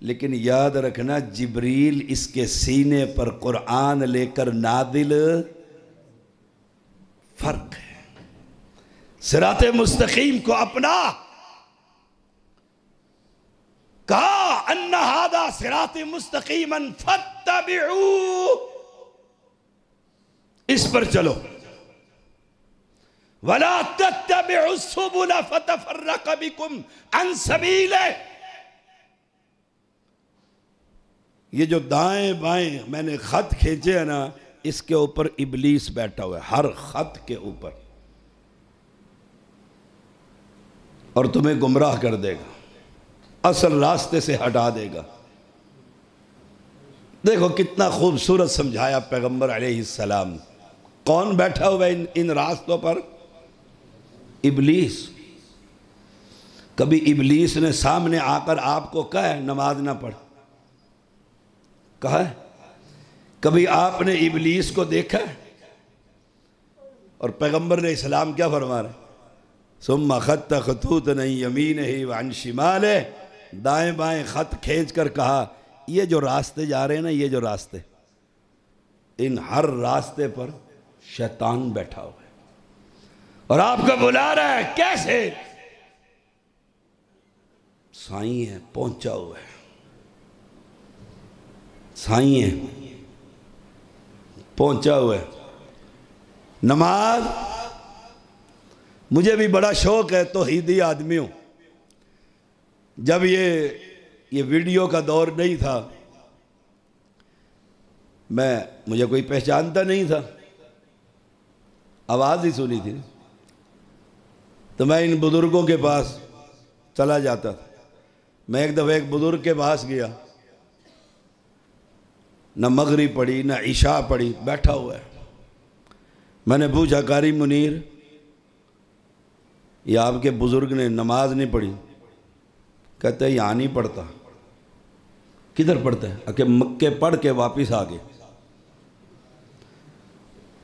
S1: लेकिन याद रखना जिब्रील इसके सीने पर कुरान लेकर नादिल, फर्क है। सिराते मुस्तकीम को अपना, कहा अन्ना हादा सिराते मुस्तकीमन फत्तबिऊ, इस पर चलो, वला तत्तबिउ सुबुल फतफर्रक बिकुम अन सबीले, ये जो दाएं बाएं मैंने खत खींचे हैं ना, इसके ऊपर इबलीस बैठा हुआ है, हर खत के ऊपर, और तुम्हें गुमराह कर देगा, असल रास्ते से हटा देगा। देखो कितना खूबसूरत समझाया पैगंबर अलैहिस्सलाम। कौन बैठा हुआ है इन रास्तों पर? इबलीस। कभी इबलीस ने सामने आकर आपको कहा है नमाज ना पढ़? कहा है? कभी आपने इबलीस को देखा है? और पैगंबर ने इस्लाम क्या फरमा रहे? सुम्मा खत्त खतूत नहीं यमीन ही वन शिमाल है, दाएं बाएं खत खींच कर कहा ये जो रास्ते जा रहे हैं ना, ये जो रास्ते, इन हर रास्ते पर शैतान बैठा हुआ है और आपको बुला रहा है। कैसे? साईं है, पहुंचा हुआ है, साईं है, पहुंचा हुआ है। नमाज, मुझे भी बड़ा शौक है तौहीदी आदमियों। जब ये वीडियो का दौर नहीं था, मुझे कोई पहचानता नहीं था, आवाज़ ही सुनी थी, तो मैं इन बुज़ुर्गों के पास चला जाता था। मैं एक दफ़ा एक बुज़ुर्ग के पास गया, न मगरिब पढ़ी न इशा पढ़ी, बैठा हुआ है। मैंने पूछा कारी मुनीर, ये आपके बुज़ुर्ग ने नमाज नहीं पढ़ी? कहते हैं यहाँ नहीं पढ़ता। किधर पढ़ता है? अके मक्के पढ़ के वापस आ गए।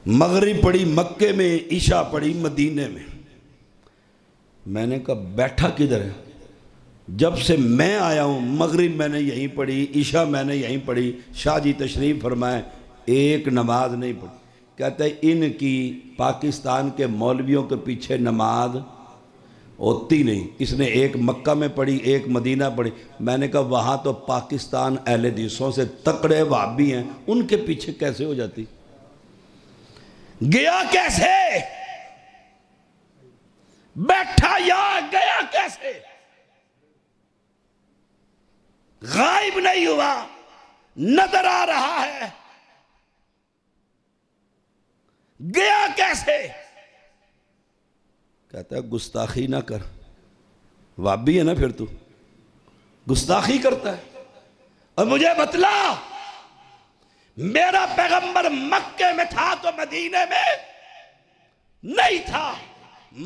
S1: मगरिब पढ़ी मक्के में, ईशा पढ़ी मदीने में। मैंने कहा बैठा किधर है? जब से मैं आया हूँ मगरिब मैंने यहीं पढ़ी, ईशा मैंने यहीं पढ़ी, शाह जी तशरीफ़ फरमाए, एक नमाज नहीं पढ़ी। कहते हैं इनकी पाकिस्तान के मौलवियों के पीछे नमाज होती नहीं, इसने एक मक्का में पढ़ी, एक मदीना पढ़ी। मैंने कहा वहाँ तो पाकिस्तान अहले हदीसों से तकड़े वहाबी हैं, उनके पीछे कैसे हो जाती? गया कैसे? बैठा या गया कैसे? गायब नहीं हुआ, नजर आ रहा है, गया कैसे? कहता है गुस्ताखी ना कर, वाबी है ना फिर तू, गुस्ताखी करता है। और मुझे बतला, मेरा पैगंबर मक्के में था तो मदीने में नहीं था,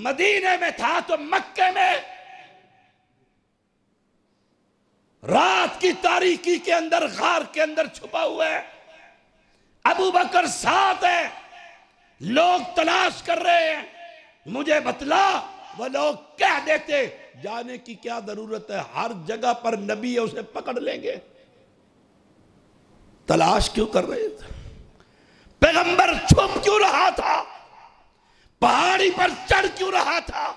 S1: मदीने में था तो मक्के में। रात की तारीकी के अंदर, गार के अंदर छुपा हुआ है। अबू बकर साथ है, लोग तलाश कर रहे हैं। मुझे बतला, वो लोग कह देते जाने की क्या जरूरत है, हर जगह पर नबी है, उसे पकड़ लेंगे। तलाश क्यों कर रहे थे? पैगंबर छुप क्यों रहा था? पहाड़ी पर चढ़ क्यों रहा था?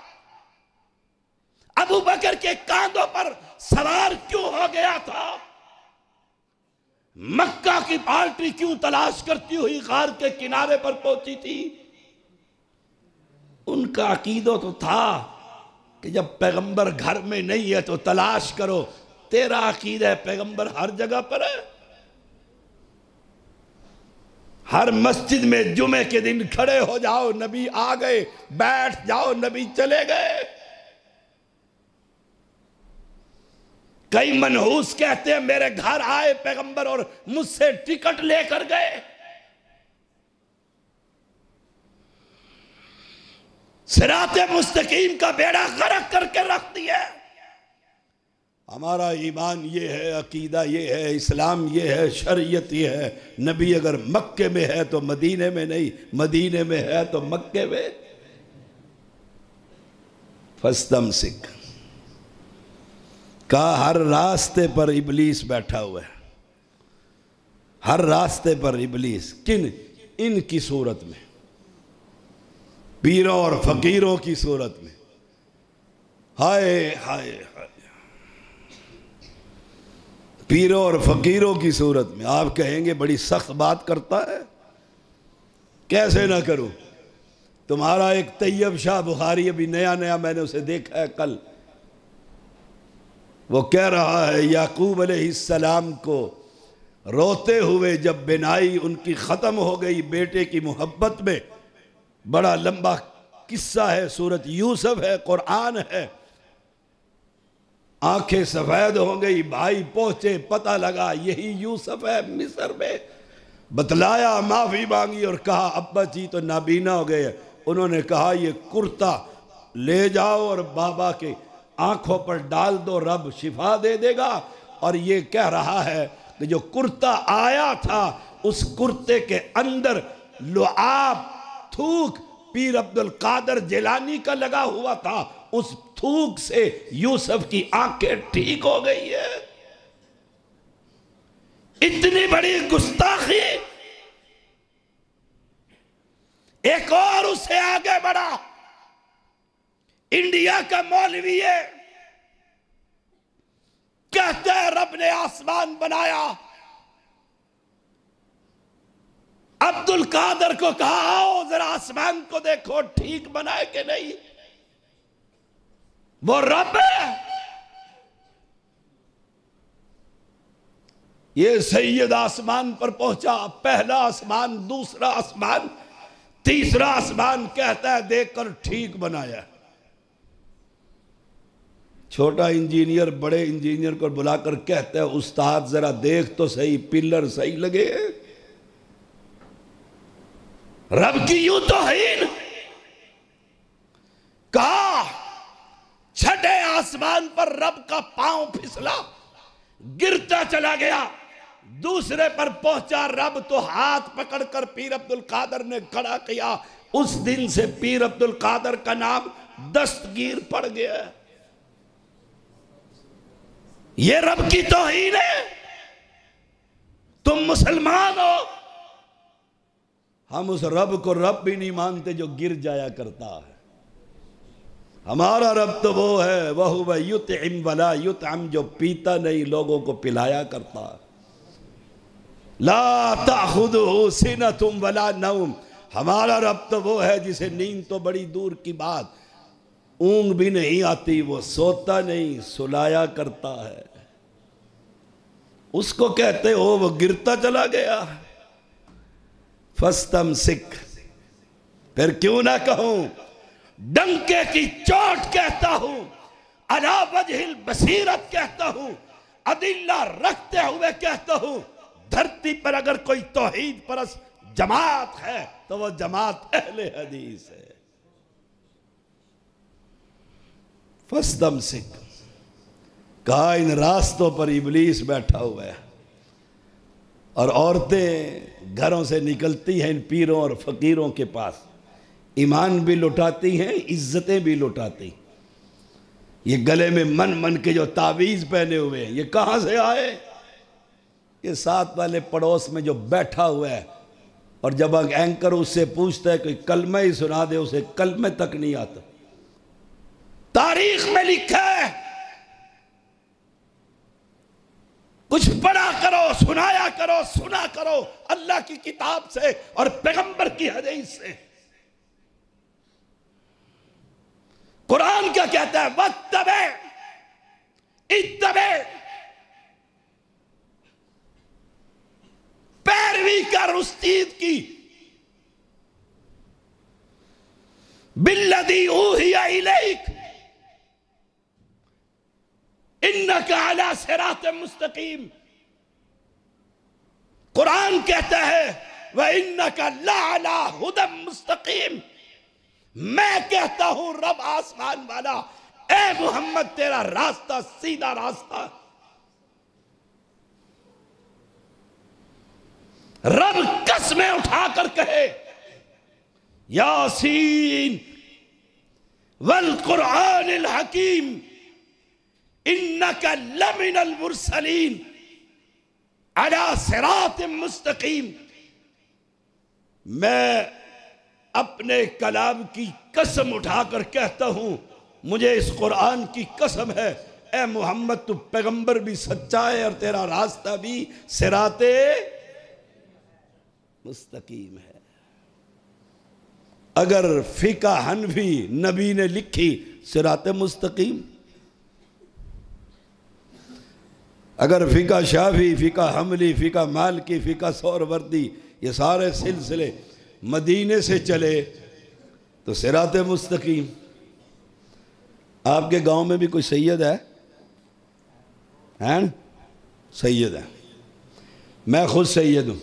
S1: अबू बकर के कांधों पर सवार क्यों हो गया था? मक्का की पार्टी क्यों तलाश करती हुई गार के किनारे पर पहुंची थी? उनका अकीदा तो था कि जब पैगंबर घर में नहीं है तो तलाश करो। तेरा अकीदा है पैगंबर हर जगह पर है। हर मस्जिद में जुमे के दिन खड़े हो जाओ, नबी आ गए, बैठ जाओ, नबी चले गए। कई मनहूस कहते हैं मेरे घर आए पैगंबर और मुझसे टिकट लेकर गए। सिराते मुस्तकीम का बेड़ा गर्क करके रख दिया। हमारा ईमान ये है, अकीदा ये है, इस्लाम ये है, शरीयत ये है। नबी अगर मक्के में है तो मदीने में नहीं, मदीने में है तो मक्के में। फस्तमसिक का हर रास्ते पर इबलीस बैठा हुआ है, हर रास्ते पर इबलीस। किन? इनकी सूरत में, पीरों और फकीरों की सूरत में। हाय हाय हाय, पीरों और फकीरों की सूरत में। आप कहेंगे बड़ी सख्त बात करता है, कैसे ना करूं। तुम्हारा एक तैयब शाह बुखारी, अभी नया नया मैंने उसे देखा है कल, वो कह रहा है याकूब अलैहिस्सलाम को रोते हुए जब बिनाई उनकी ख़त्म हो गई बेटे की मोहब्बत में, बड़ा लंबा किस्सा है, सूरत यूसुफ है, कुरान है। आंखें सफ़ेद हो गई, भाई पहुंचे, पता लगा यही यूसुफ है मिस्र में। बतलाया, माफ़ी मांगी और कहा अब्बा जी तो नाबीना हो गए। उन्होंने कहा ये कुर्ता ले जाओ और बाबा के आंखों पर डाल दो, रब शिफा दे देगा। और ये कह रहा है कि जो कुर्ता आया था उस कुर्ते के अंदर लुआब थूक पीर अब्दुल कादर जिलानी का लगा हुआ था, उस थूक से यूसुफ की आंखें ठीक हो गई है। इतनी बड़ी गुस्ताखी। एक और उससे आगे बढ़ा, इंडिया का मौलवी है, कहते हैं रब ने आसमान बनाया। अब्दुल कादर को कहा आओ जरा आसमान को देखो ठीक बनाए कि नहीं। वो रब है। ये सैयद आसमान पर पहुंचा, पहला आसमान, दूसरा आसमान, तीसरा आसमान, कहता है देखकर ठीक बनाया। छोटा इंजीनियर बड़े इंजीनियर को बुलाकर कहता है उस्ताद जरा देख तो सही पिलर सही लगे। रब की यूं तो है। कहा छठे आसमान पर रब का पांव फिसला, गिरता चला गया। दूसरे पर पहुंचा, रब तो हाथ पकड़कर पीर अब्दुल कादर ने खड़ा किया। उस दिन से पीर अब्दुल कादर का नाम दस्तगीर पड़ गया। ये रब की तौहीन है। तुम मुसलमान हो, हम उस रब को रब भी नहीं मानते जो गिर जाया करता है। हमारा रब तो वो है वह युतइम वला युतअम, जो पीता नहीं लोगों को पिलाया करता है। ला ताखुदुहु सिनतुम वला नौम, हमारा रब तो वो है जिसे नींद तो बड़ी दूर की बात, ऊंग भी नहीं आती, वो सोता नहीं सुलाया करता है। उसको कहते हो वो गिरता चला गया। फस्तम सिक, फिर क्यों ना कहूं, डंके की चोट कहता हूं, अला वजहिल बसीरत कहता हूं, अदिल्ला रखते हुए कहता हूं, धरती पर अगर कोई तौहीद परस जमात है तो वो जमात अहले हदीस है। फस्तम सिक, कहा इन रास्तों पर इबलीस बैठा हुआ है और औरतें घरों से निकलती हैं इन पीरों और फकीरों के पास, ईमान भी लुटाती हैं, इज्जतें भी लुटाती। ये गले में मन मन के जो तावीज़ पहने हुए हैं ये कहाँ से आए? ये साथ वाले पड़ोस में जो बैठा हुआ है, और जब एंकर उससे पूछता है कि कलमा ही सुना दे, उसे कलमे तक नहीं आता। तारीख में लिखा है, कुछ पढ़ा करो, सुनाया करो, सुना करो अल्लाह की किताब से और पैगंबर की हदीस से। कुरान क्या कहता है? वत्तबे इत्तबे, पैरवी कर उस चीज की, बिल्लदी ऊहिया इलैक इन्नका अला सिरात मुस्तकीम। कुरान कहता है व इन्नका ला अला हुदम मुस्तकीम। मैं कहता हूं रब आसमान वाला, ए मोहम्मद तेरा रास्ता सीधा रास्ता। रब कसमें उठाकर कहे यासीन वल कुरआनिल हकीम इन्नका लमिनल मुरसलीन अला सिरातिम मुस्तकीम। मैं अपने कलाम की कसम उठाकर कहता हूं, मुझे इस कुरान की कसम है, ए मोहम्मद तू पैगंबर भी सच्चा है और तेरा रास्ता भी सिराते मुस्तकीम है। अगर फिका हनफी नबी ने लिखी सिराते मुस्तकीम, अगर फ़िका शाफी, फ़िका हमली, फ़िका मालकी, फ़िका सौरवर्दी, ये सारे सिलसिले मदीने से चले तो सिरात मुस्तकीम। आपके गांव में भी कोई सैयद है ना? सैयद है। मैं खुद सैयद हूँ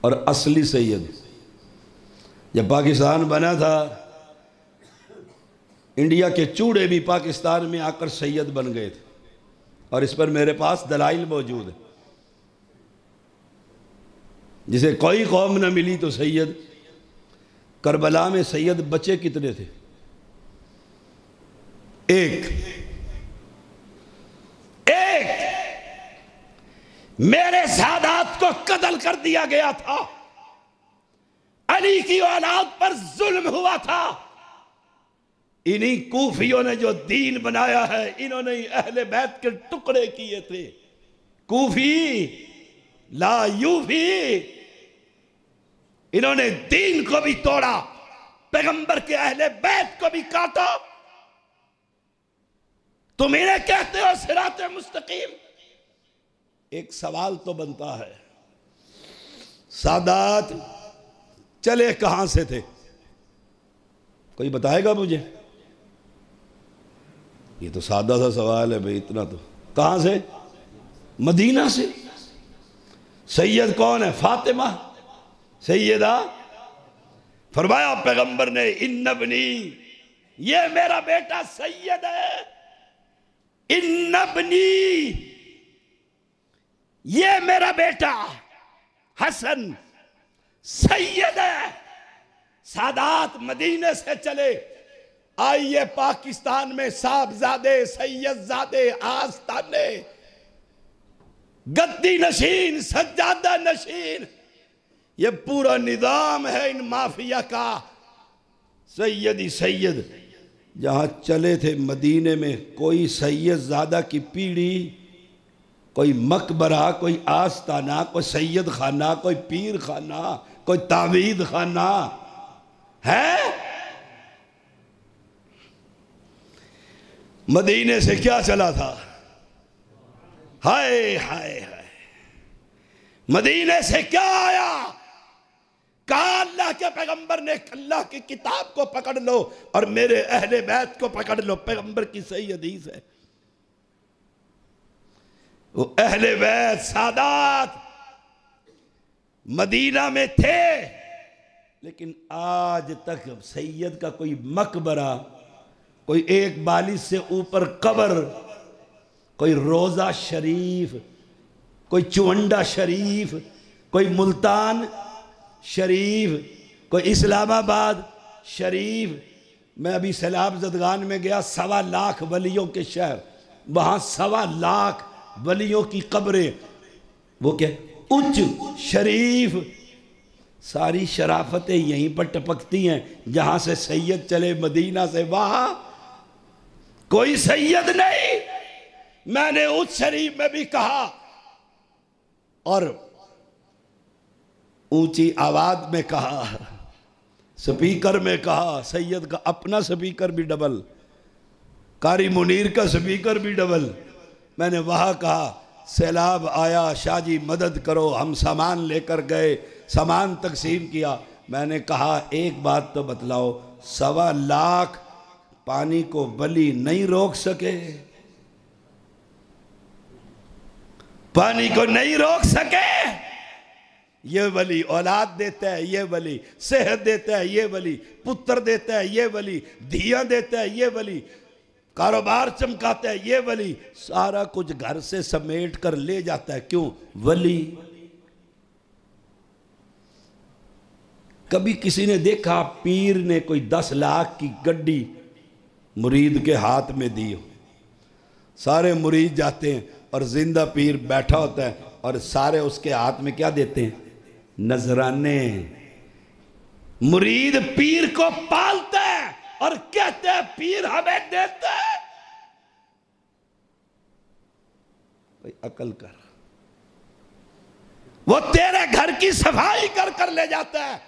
S1: और असली सैयद हूँ। जब पाकिस्तान बना था, इंडिया के चूड़े भी पाकिस्तान में आकर सैयद बन गए थे, और इस पर मेरे पास दलाइल मौजूद है। जिसे कोई कौम न मिली तो सैयद। करबला में सैयद बचे कितने थे? एक। मेरे सादात को कत्ल कर दिया गया था। अली की औलाद पर जुल्म हुआ था। इन्हीं कूफियों ने जो दीन बनाया है, इन्होंने अहले बैत के टुकड़े किए थे। कूफी ला यूफी, इन्होंने दीन को भी तोड़ा, पैगंबर के अहले बैत को भी काटा। तुम इन्हें कहते हो सिरात मुस्तकीम? एक सवाल तो बनता है, सादात चले कहां से थे? कोई बताएगा मुझे? ये तो सादा सा सवाल है भाई, इतना तो। कहां से? मदीना से। सैयद कौन है? फातिमा सैयदा। फरमाया पैगंबर ने, इन्नबनी, ये मेरा बेटा सैयद है। इन्नबनी, ये मेरा बेटा हसन सैयद है। सादात मदीने से चले, आइए पाकिस्तान में साहबजादे, सैयदजादे, आस्ताने, गद्दी नशीन, सज्जादा नशीन, ये पूरा निजाम है इन माफिया का। सैयद ही सैयद। जहां चले थे मदीने में, कोई सैयदजादा की पीढ़ी, कोई मकबरा, कोई आस्ताना, कोई सैयद खाना, कोई पीर खाना, कोई तावीद खाना है? मदीने से क्या चला था? हाय हाय हाय, मदीने से क्या आया? कहा अल्लाह के पैगंबर ने, अल्लाह की किताब को पकड़ लो और मेरे अहले बैत को पकड़ लो। पैगंबर की सही हदीस है। वो अहले बैत सादात मदीना में थे, लेकिन आज तक सैयद का कोई मकबरा, कोई एक बालिश से ऊपर कब्र, कोई रोजा शरीफ, कोई चुवंडा शरीफ, कोई मुल्तान शरीफ, कोई इस्लामाबाद शरीफ। मैं अभी सैलाब जदगान में गया, 1.25 लाख वलियों के शहर, वहां 1.25 लाख वलियों की कब्रें, वो क्या उच्च शरीफ। सारी शराफतें यहीं पर टपकती हैं जहां से सैयद चले मदीना से। वहां कोई सैयद नहीं। मैंने उस शरीफ में भी कहा और ऊंची आवाज में कहा, स्पीकर में कहा, सैयद का अपना स्पीकर भी डबल, कारी मुनीर का स्पीकर भी डबल। मैंने वहां कहा, सैलाब आया, शाहजी मदद करो। हम सामान लेकर गए, सामान तकसीम किया। मैंने कहा एक बात तो बतलाओ, 1.25 लाख पानी को वली नहीं रोक सके? पानी को नहीं रोक सके? ये वली औलाद देता है, ये वली सेहत देता है, ये वली पुत्र देता है, ये वली धिया देता है, ये वली कारोबार चमकाता है, ये वली सारा कुछ घर से समेट कर ले जाता है। क्यों? वली। कभी किसी ने देखा पीर ने कोई 10 लाख की गड्डी मुरीद के हाथ में दी हो? सारे मुरीद जाते हैं और जिंदा पीर बैठा होता है और सारे उसके हाथ में क्या देते हैं? नजराने। मुरीद पीर को पालता है और कहते हैं पीर हमें देता है। भाई अकल कर। वो तेरे घर की सफाई कर कर ले जाता है,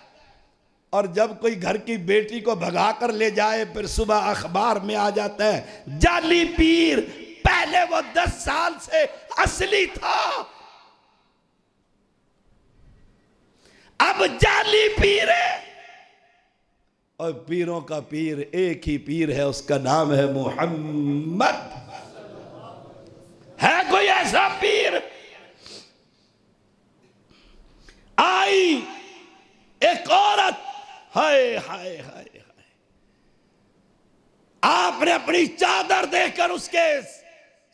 S1: और जब कोई घर की बेटी को भगा कर ले जाए, फिर सुबह अखबार में आ जाता है, जाली पीर पहले वो 10 साल से असली था, अब जाली पीर है। और पीरों का पीर एक ही पीर है, उसका नाम है मोहम्मद। है कोई ऐसा पीर? आई एक औरत, हाय हाय हाय हाय, आपने अपनी चादर देकर उसके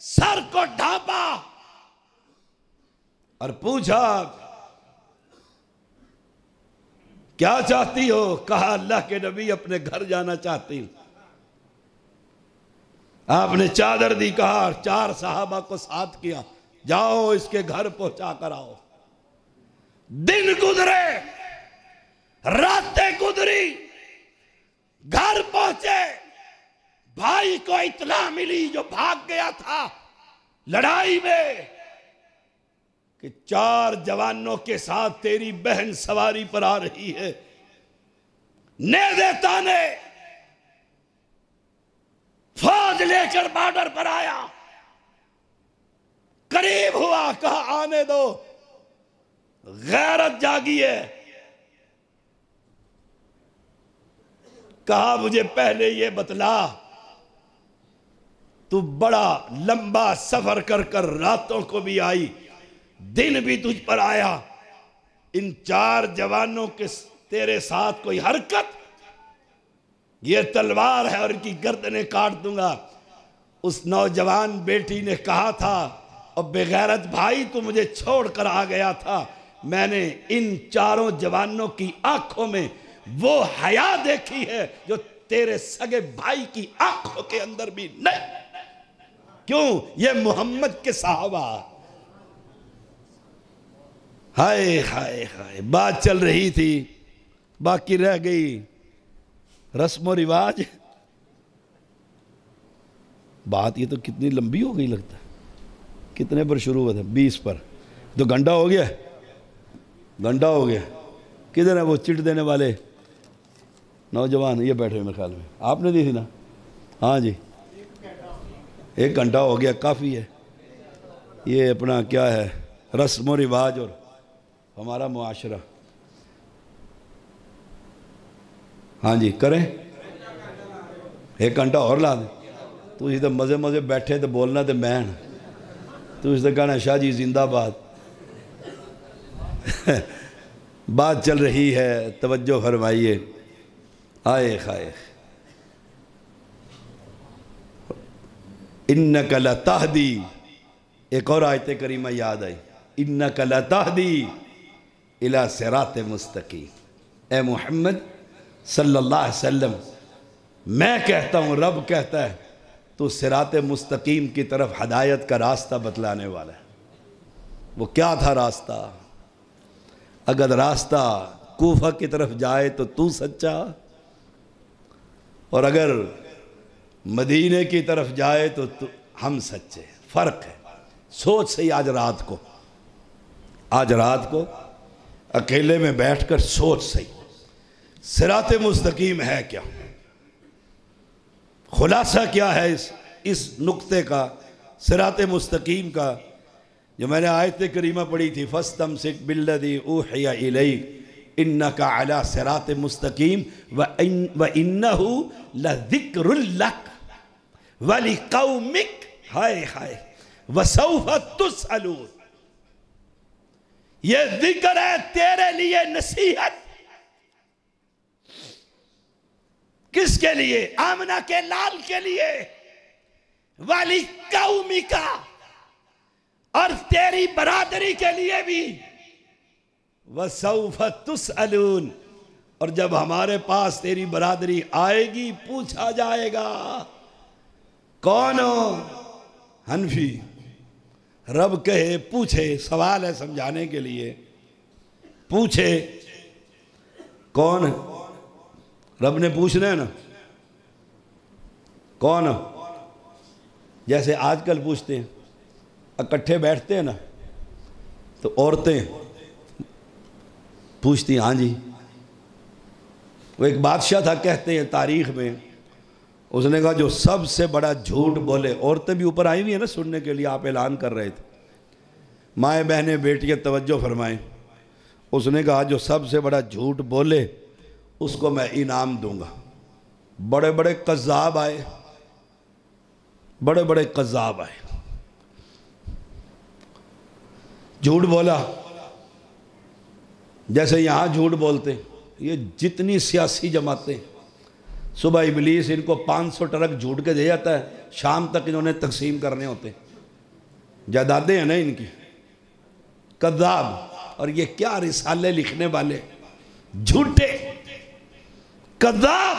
S1: सर को ढांपा और पूछा क्या चाहती हो? कहा अल्लाह के नबी अपने घर जाना चाहती हूं। आपने चादर दी, कहा 4 सहाबा को साथ किया, जाओ इसके घर पहुंचा कर आओ। दिन गुजरे, रातें गुजरी, घर पहुंचे, भाई को इत्तला मिली जो भाग गया था लड़ाई में कि 4 जवानों के साथ तेरी बहन सवारी पर आ रही है। नेज़े ताने फौज लेकर बॉर्डर पर आया, करीब हुआ, कहा आने दो, गैरत जागी है। कहा मुझे पहले ये बतला, तू बड़ा लंबा सफर कर कर रातों को भी आई, दिन भी तुझ पर आया, इन 4 जवानों के तेरे साथ कोई हरकत? ये तलवार है और इनकी गर्दनें काट दूंगा। उस नौजवान बेटी ने कहा था, और बेगैरत भाई तू मुझे छोड़कर आ गया था, मैंने इन 4 जवानों की आंखों में वो हया देखी है जो तेरे सगे भाई की आंखों के अंदर भी नहीं। क्यों? ये मोहम्मद के सहाबा। हाय हाय हाय, बात चल रही थी, बाकी रह गई रस्म रिवाज। बात ये तो कितनी लंबी हो गई लगता है। कितने पर शुरू हुआ था? 20 पर। तो घंटा हो गया, घंटा हो गया। किधर है वो चिट देने वाले नौजवान? ये बैठे हुए मेरे ख्याल में, आपने दी थी ना? हाँ जी, 1 घंटा हो गया, काफ़ी है। ये अपना क्या है, रस्म रिवाज और हमारा मुआशरा। हाँ जी, करें, 1 घंटा और ला दें। तू तो मज़े मज़े बैठे तो बोलना तो मैं, तू तो कहना शाह जी जिंदाबाद। बात चल रही है, तवज्जो फरमाइए। आए खाए, इन्नका लतहदी, एक और आयत करीमा याद आई, इन्नका लतहदी इला सिरात मुस्तकीम। ए मोहम्मद सल्लल्लाहु अलैहि वसल्लम, मैं कहता हूँ, रब कहता है, तो सिरात मुस्तकीम की तरफ हदायत का रास्ता बतलाने वाला है। वो क्या था रास्ता? अगर रास्ता कूफा की तरफ जाए तो तू सच्चा, और अगर मदीने की तरफ जाए तो हम सच्चे। फ़र्क है। सोच सही, आज रात को अकेले में बैठकर सोच सही, सिरात मुस्तकीम है क्या? खुलासा क्या है इस नुक्ते का, सिरात मुस्तकीम का? जो मैंने आयत करीमा पढ़ी थी, फस्तमसिक बिल्लज़ी ऊहिया इलैक इन्नका अला सिरात मुस्तकीम व इन्नहु लज़िक्रुल लक व लिक़ौमिक, हाय हाय, व सौफ तुसअलून। ये जिक्र है तेरे लिए, नसीहत। किसके लिए? आमना के लाल के लिए। वाली कौमिका, और तेरी बरादरी के लिए भी। वसौफ तुसअलून, और जब हमारे पास तेरी बरादरी आएगी पूछा जाएगा, कौन हो? हनफी। रब कहे पूछे, सवाल है समझाने के लिए, पूछे कौन? रब ने पूछना है ना, कौन? जैसे आजकल पूछते हैं, इकट्ठे बैठते हैं ना, तो औरतें पूछती, हाँ जी। वो एक बादशाह था, कहते हैं तारीख में, उसने कहा जो सबसे बड़ा झूठ बोले, औरतें भी ऊपर आई हुई है ना सुनने के लिए, आप ऐलान कर रहे थे, माएँ बहनें बेटियाँ तवज्जो फरमाएं। उसने कहा जो सबसे बड़ा झूठ बोले उसको मैं इनाम दूंगा। बड़े बड़े कज़्ज़ाब आए, बड़े बड़े कज़्ज़ाब आए, झूठ बोला। जैसे यहाँ झूठ बोलते, ये जितनी सियासी जमातें, सुबह इबलीस इनको 500 ट्रक झूठ के दे जाता है, शाम तक इन्होंने तकसीम करने होते। जायदादें हैं ना इनकी, कज़्ज़ाब। और ये क्या रिसाले लिखने वाले, झूठे कज़्ज़ाब।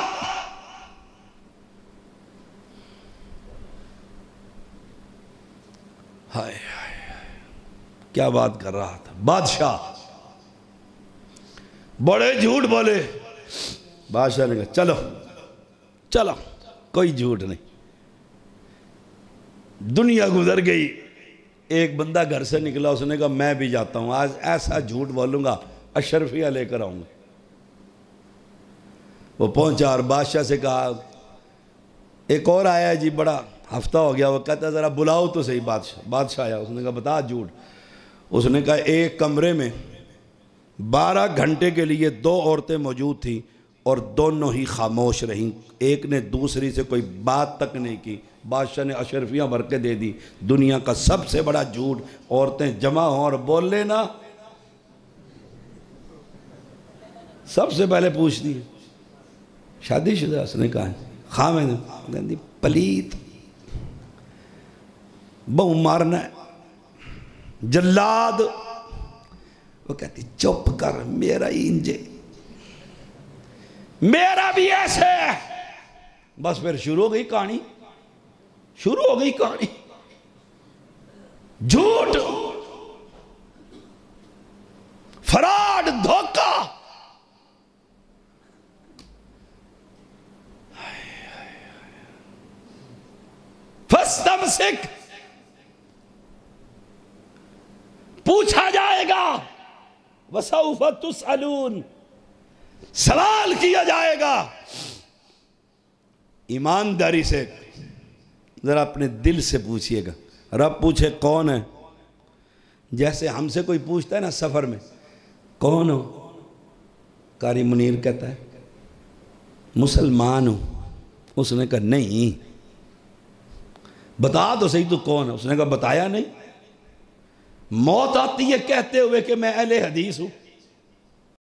S1: हाय हाय, क्या बात कर रहा था बादशाह, बड़े झूठ बोले। बादशाह ने कहा चलो चलो, कोई झूठ नहीं। दुनिया गुजर गई, एक बंदा घर से निकला, उसने कहा मैं भी जाता हूं, आज ऐसा झूठ बोलूंगा अशरफिया लेकर आऊंगा। वो पहुंचा और बादशाह से कहा, एक और आया जी, बड़ा हफ्ता हो गया, वो कहता ज़रा बुलाओ तो सही बादशाह। बादशाह आया, उसने कहा बता झूठ। उसने कहा एक कमरे में 12 घंटे के लिए 2 औरतें मौजूद थीं और दोनों ही खामोश रहीं, एक ने दूसरी से कोई बात तक नहीं की। बादशाह ने अशरफियाँ भर के दे दी। दुनिया का सबसे बड़ा झूठ, औरतें जमा हों और बोल लेना। सबसे पहले पूछती है शादीशुदा, उसने कहा हाँ मैंने, कहती पलीत, बहु मारना है, जल्लाद। वो कहती चुप कर, मेरा ही इंजे, मेरा भी ऐसे है। बस फिर शुरू हो गई कहानी, शुरू हो गई कहानी। झूठ, फराड, धोखा। फस्तमसिक, पूछा जाएगा, वसौफ तुसअलून, सवाल किया जाएगा। ईमानदारी से जरा अपने दिल से पूछिएगा। रब पूछे कौन है, जैसे हमसे कोई पूछता है ना सफर में, कौन हो, कारी मुनीर कहता है मुसलमान हूं। उसने कहा नहीं, बता तो सही तू कौन है। उसने कहा बताया नहीं। मौत आती है कहते हुए कि मैं अहले हदीस हूं।